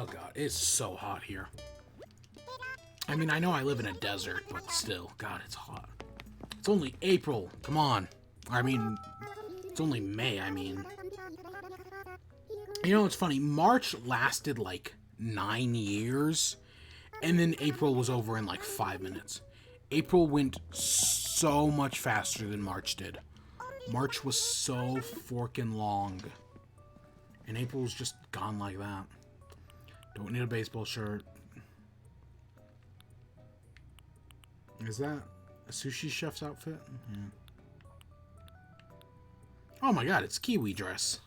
Oh god, it's so hot here. I mean, I know I live in a desert, but still, god, it's hot. It's only April, come on. I mean, it's only May, I mean. You know, it's funny, March lasted like 9 years, and then April was over in like 5 minutes. April went so much faster than March did. March was so forking long. And April was just gone like that. Don't need a baseball shirt. Is that a sushi chef's outfit? Yeah. Oh my god, it's Kiwi dress.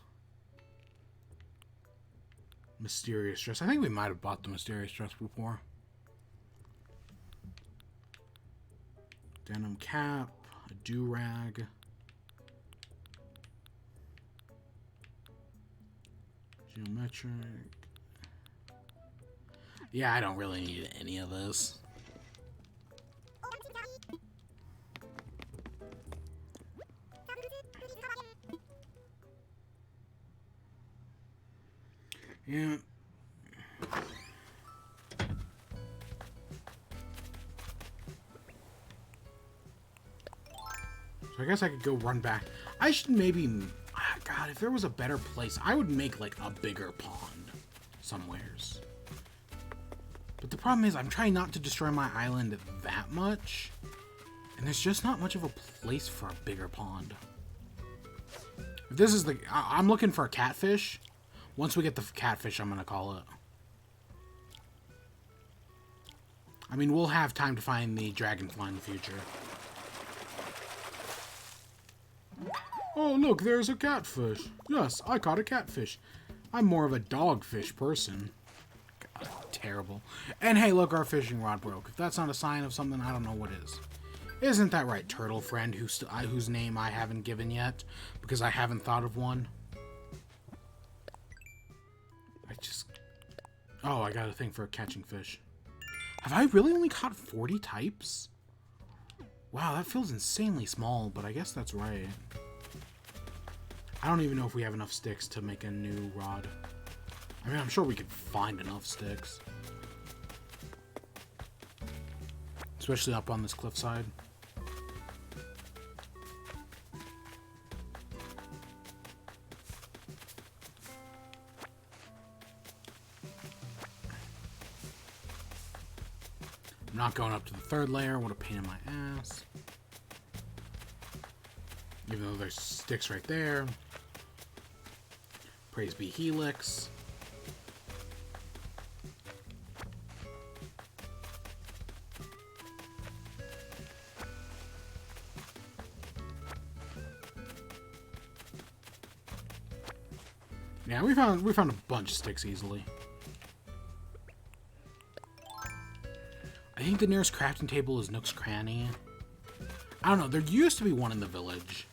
Mysterious dress. I think we might have bought the mysterious dress before. Denim cap, a do-rag. Geometric. Yeah, I don't really need any of this. Yeah. So I guess I could go run back. I should maybe... God, if there was a better place, I would make like a bigger pond somewheres. But the problem is I'm trying not to destroy my island that much. And there's just not much of a place for a bigger pond. If this is the... I'm looking for a catfish. Once we get the catfish, I'm going to call it. I mean, we'll have time to find the dragonfly in the future. Oh, look, there's a catfish. Yes, I caught a catfish. I'm more of a dogfish person. God, terrible. And hey, look, our fishing rod broke. If that's not a sign of something, I don't know what is. Isn't that right, turtle friend, whose name I haven't given yet? Because I haven't thought of one. Oh, I got a thing for catching fish. Have I really only caught 40 types? Wow, that feels insanely small, but I guess that's right. I don't even know if we have enough sticks to make a new rod. I mean, I'm sure we could find enough sticks. Especially up on this cliffside. I'm not going up to the third layer. What a pain in my ass. Even though there's sticks right there. Praise be Helix. Yeah, we found a bunch of sticks easily. I think the nearest crafting table is Nook's Cranny. I don't know. There used to be one in the village.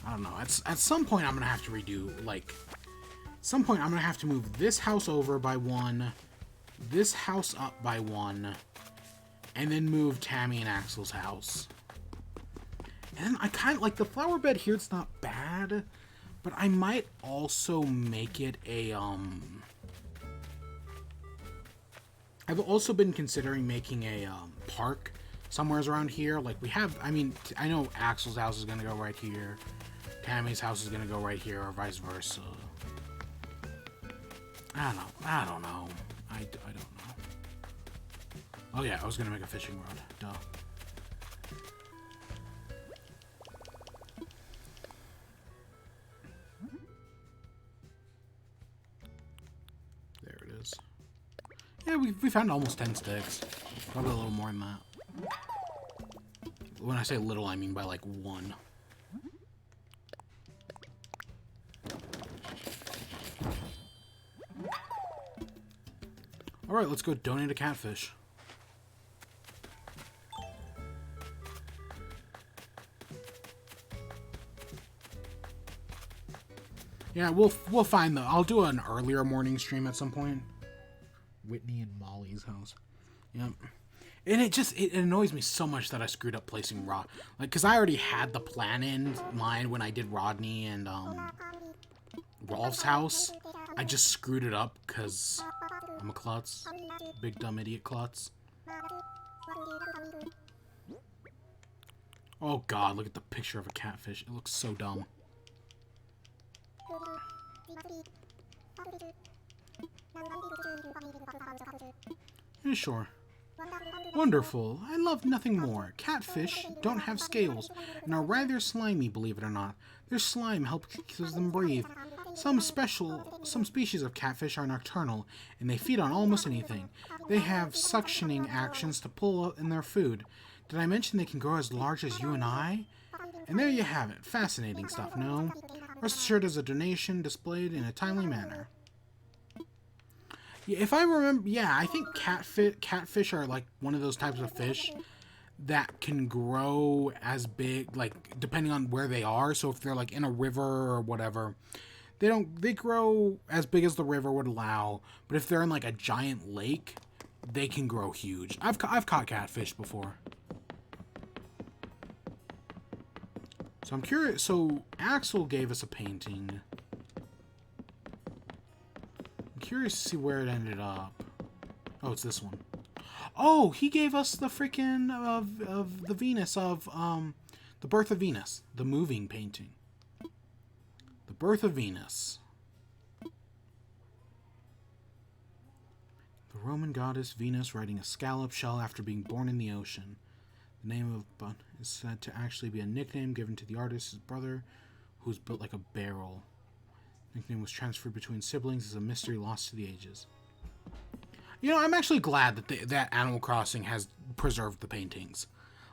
I don't know. At some point, I'm going to have to redo, like... some point, I'm going to have to move this house over by one, this house up by one, and then move Tammy and Axel's house. And then I kind of... like, the flower bed here, it's not bad, but I might also make it a, I've also been considering making a park somewhere around here. Like we have, I mean, I know Axel's house is going to go right here. Tammy's house is going to go right here, or vice versa. I don't know. I don't know. Oh yeah, I was going to make a fishing rod. Duh. There it is. Yeah, we found almost 10 sticks. Probably a little more than that. When I say little, I mean by like one. Alright, let's go donate a catfish. Yeah, we'll find I'll do an earlier morning stream at some point. Whitney and Molly's house. Yep. And it annoys me so much that I screwed up placing Rod. Like, because I already had the plan in mind when I did Rodney and Rolf's house. I just screwed it up because I'm a klutz. Big dumb idiot klutz. Oh god, look at the picture of a catfish. It looks so dumb. Yeah, sure. Wonderful. I love nothing more. Catfish don't have scales and are rather slimy, believe it or not. Their slime helps them breathe. Some species of catfish are nocturnal, and they feed on almost anything. They have suctioning actions to pull in their food. Did I mention they can grow as large as you and I? And there you have it. Fascinating stuff, no? Rest assured as a donation displayed in a timely manner. Yeah, if I remember, yeah, I think catfish are like one of those types of fish that can grow as big, like, depending on where they are. So if they're like in a river or whatever, they grow as big as the river would allow. But if they're in like a giant lake, they can grow huge. I've caught catfish before. So I'm curious. So Axel gave us a painting. I'm curious to see where it ended up. Oh, it's this one. Oh, he gave us the freaking of the Venus of the Birth of Venus, the moving painting. The Birth of Venus. The Roman goddess Venus riding a scallop shell after being born in the ocean. The name of Bun is said to actually be a nickname given to the artist's brother, who's built like a barrel. The nickname was transferred between siblings as a mystery lost to the ages. You know, I'm actually glad that that Animal Crossing has preserved the paintings.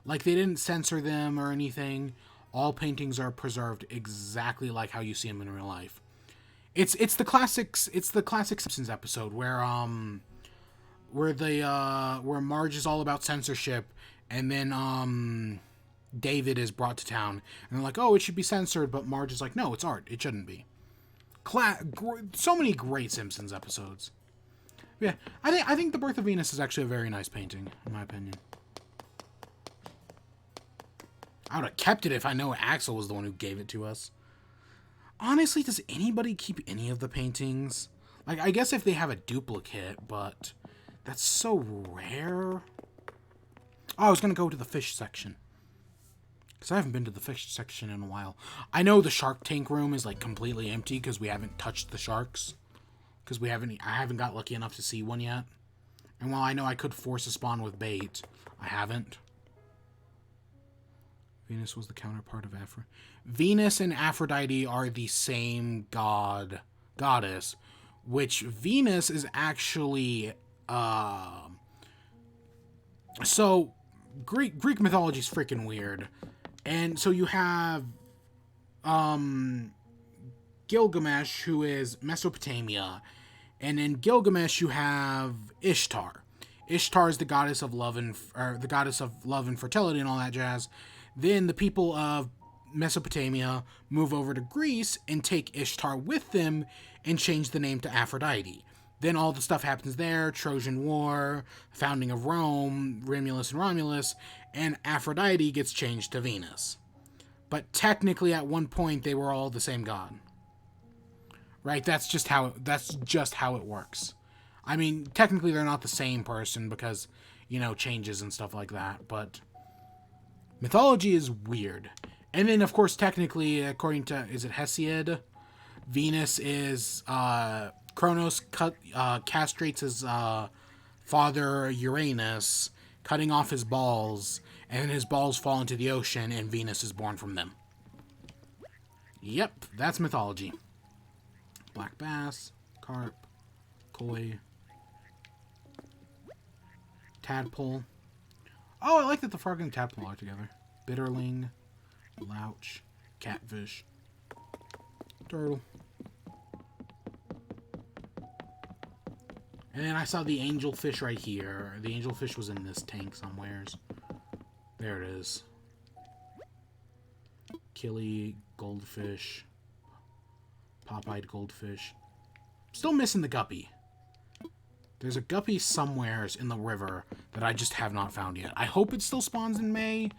Like, they didn't censor them or anything. All paintings are preserved exactly like how you see them in real life. It's the classics. It's the classic Simpsons episode where Marge is all about censorship, and then David is brought to town, and they're like, "Oh, it should be censored," but Marge is like, "No, it's art. It shouldn't be." So many great Simpsons episodes. Yeah, I think The Birth of Venus is actually a very nice painting, in my opinion. I would have kept it if I know Axel was the one who gave it to us. Honestly, does anybody keep any of the paintings? Like, I guess if they have a duplicate, but that's so rare. Oh, I was going to go to the fish section. Because I haven't been to the fish section in a while. I know the shark tank room is, like, completely empty because we haven't touched the sharks. Because I haven't got lucky enough to see one yet. And while I know I could force a spawn with bait, I haven't. Venus was the counterpart of Aphrodite. Venus and Aphrodite are the same goddess, which Venus is actually, so Greek mythology is freaking weird. And so you have, Gilgamesh, who is Mesopotamia. And in Gilgamesh, you have Ishtar. Ishtar is the goddess of love and fertility and all that jazz. Then the people of Mesopotamia move over to Greece and take Ishtar with them and change the name to Aphrodite. Then all the stuff happens there, Trojan War, founding of Rome, Romulus and Romulus, and Aphrodite gets changed to Venus. But technically at one point they were all the same god. Right? That's just how it works. I mean, technically they're not the same person because, changes and stuff like that, but mythology is weird. And then, of course, technically, according to, is it Hesiod? Venus is, Kronos castrates his father Uranus, cutting off his balls, and then his balls fall into the ocean, and Venus is born from them. Yep, that's mythology. Black bass, carp, koi, tadpole. Oh, I like that the frog and the tadpole are together. Bitterling, louch, catfish, turtle. And then I saw the angelfish right here. The angelfish was in this tank somewheres. There it is. Killie, goldfish, pop-eyed goldfish. Still missing the guppy. There's a guppy somewheres in the river that I just have not found yet. I hope it still spawns in May.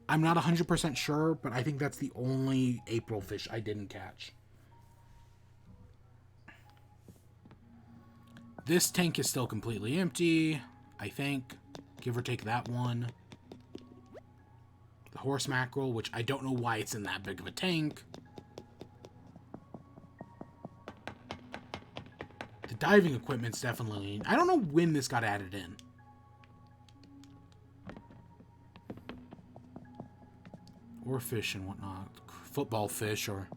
I'm not 100% sure, but I think that's the only April fish I didn't catch. This tank is still completely empty, I think. Give or take that one. The horse mackerel, which I don't know why it's in that big of a tank. The diving equipment's definitely... I don't know when this got added in. Or fish and whatnot. Football fish, or...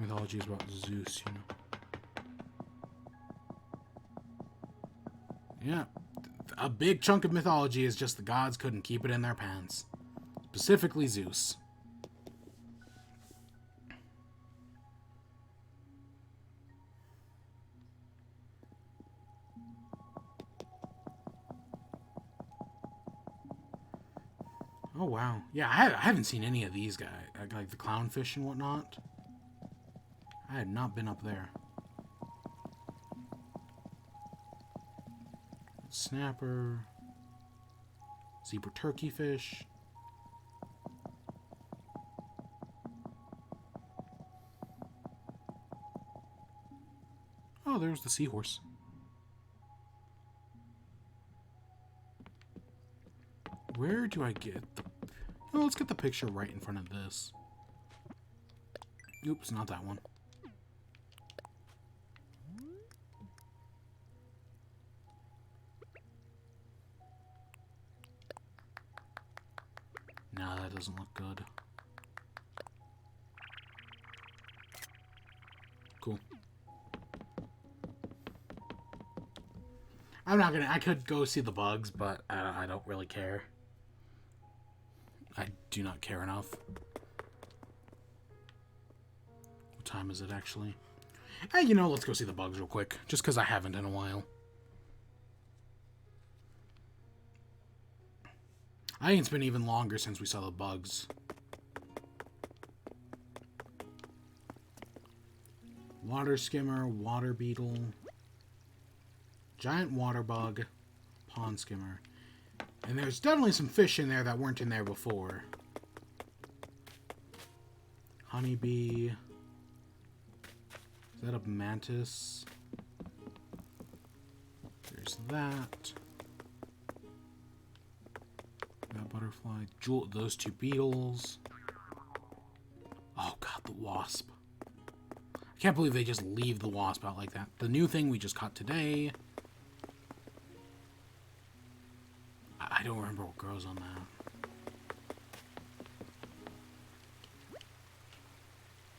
mythology is about Zeus, Yeah. A big chunk of mythology is just the gods couldn't keep it in their pants. Specifically Zeus. Oh, wow. Yeah, I haven't seen any of these guys. Like the clownfish and whatnot. I had not been up there. Snapper. Zebra turkey fish. Oh, there's the seahorse. Where do I get the... Oh, let's get the picture right in front of this. Oops, not that one. No, that doesn't look good. Cool. I'm not gonna... I could go see the bugs, but I don't really care. I do not care enough. What time is it, actually? Hey, let's go see the bugs real quick. Just because I haven't in a while. I think it's been even longer since we saw the bugs. Water skimmer, water beetle, giant water bug, pond skimmer. And there's definitely some fish in there that weren't in there before. Honeybee. Is that a mantis? There's that. That butterfly. Jewel, those two beetles. Oh god, the wasp. I can't believe they just leave the wasp out like that. The new thing we just caught today. I don't remember what grows on that.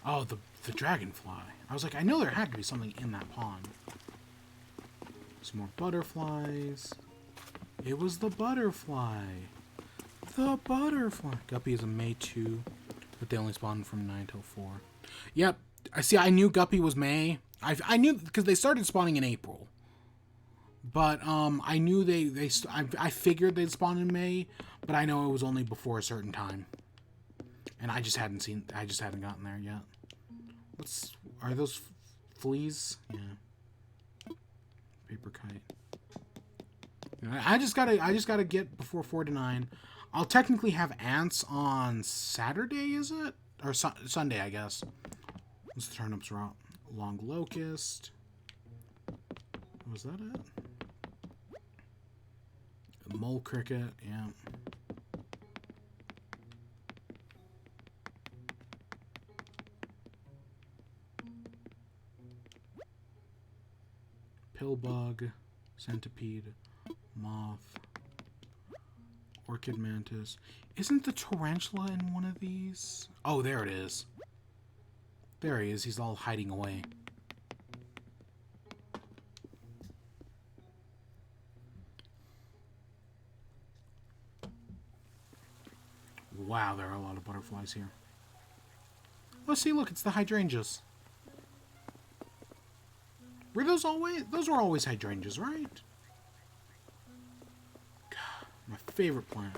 Oh, the dragonfly. I was like, I know there had to be something in that pond. Some more butterflies. It was the butterfly. The butterfly. Guppy is a May 2, but they only spawn from 9 till 4. Yep. I see. I knew Guppy was May. I knew because they started spawning in April. But I knew I figured they'd spawn in May, but I know it was only before a certain time. And I just hadn't gotten there yet. Are those fleas? Yeah. Paper kite. I just gotta get before 4 to 9. I'll technically have ants on Saturday, is it? Or Sunday, I guess. Once the turnips are out. Long locust. Was that it? Mole cricket, yeah. Pillbug, centipede, moth, orchid mantis. Isn't the tarantula in one of these? Oh, there it is. There he is. He's all hiding away. Wow, there are a lot of butterflies here. Let's see, look, it's the hydrangeas. Were those always... Those were always hydrangeas, right? God, my favorite plant.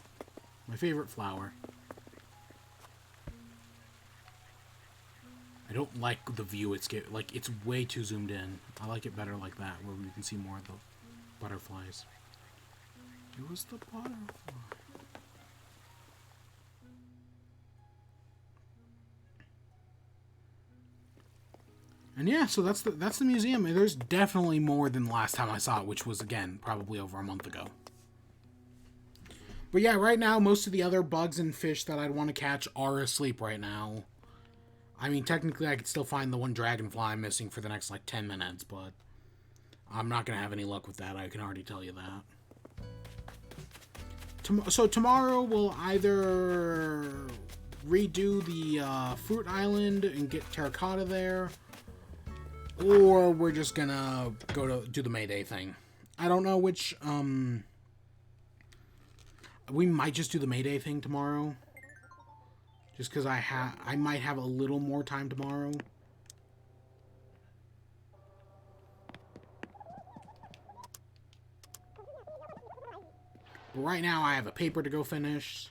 My favorite flower. I don't like the view it's getting. Like, it's way too zoomed in. I like it better like that, where we can see more of the butterflies. It was the butterfly. And yeah, so that's the museum. There's definitely more than the last time I saw it, which was, again, probably over a month ago. But yeah, right now, most of the other bugs and fish that I'd want to catch are asleep right now. I mean, technically, I could still find the one dragonfly I'm missing for the next, like, 10 minutes, but I'm not going to have any luck with that. I can already tell you that. So tomorrow, we'll either redo the Fruit Island and get Terracotta there, or we're just gonna go to do the Mayday thing. I don't know which, we might just do the Mayday thing tomorrow. Just because I might have a little more time tomorrow. But right now I have a paper to go finish.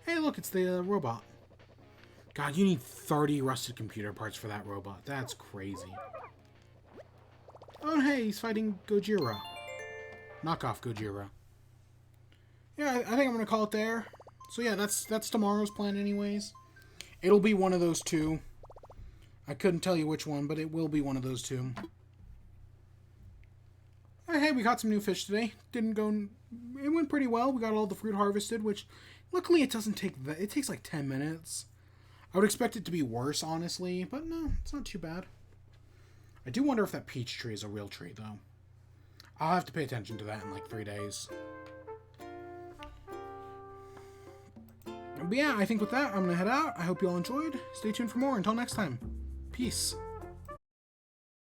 Hey, look, it's the robot. God, you need 30 rusted computer parts for that robot. That's crazy. Oh, hey, he's fighting Gojira. Knockoff Gojira. Yeah, I think I'm going to call it there. So yeah, that's tomorrow's plan anyways. It'll be one of those two. I couldn't tell you which one, but it will be one of those two. Hey, we caught some new fish today. It went pretty well. We got all the fruit harvested, which luckily it doesn't take it takes like 10 minutes. I would expect it to be worse, honestly, but no, it's not too bad. I do wonder if that peach tree is a real tree, though. I'll have to pay attention to that in like 3 days. But yeah, I think with that, I'm going to head out. I hope you all enjoyed. Stay tuned for more. Until next time. Peace.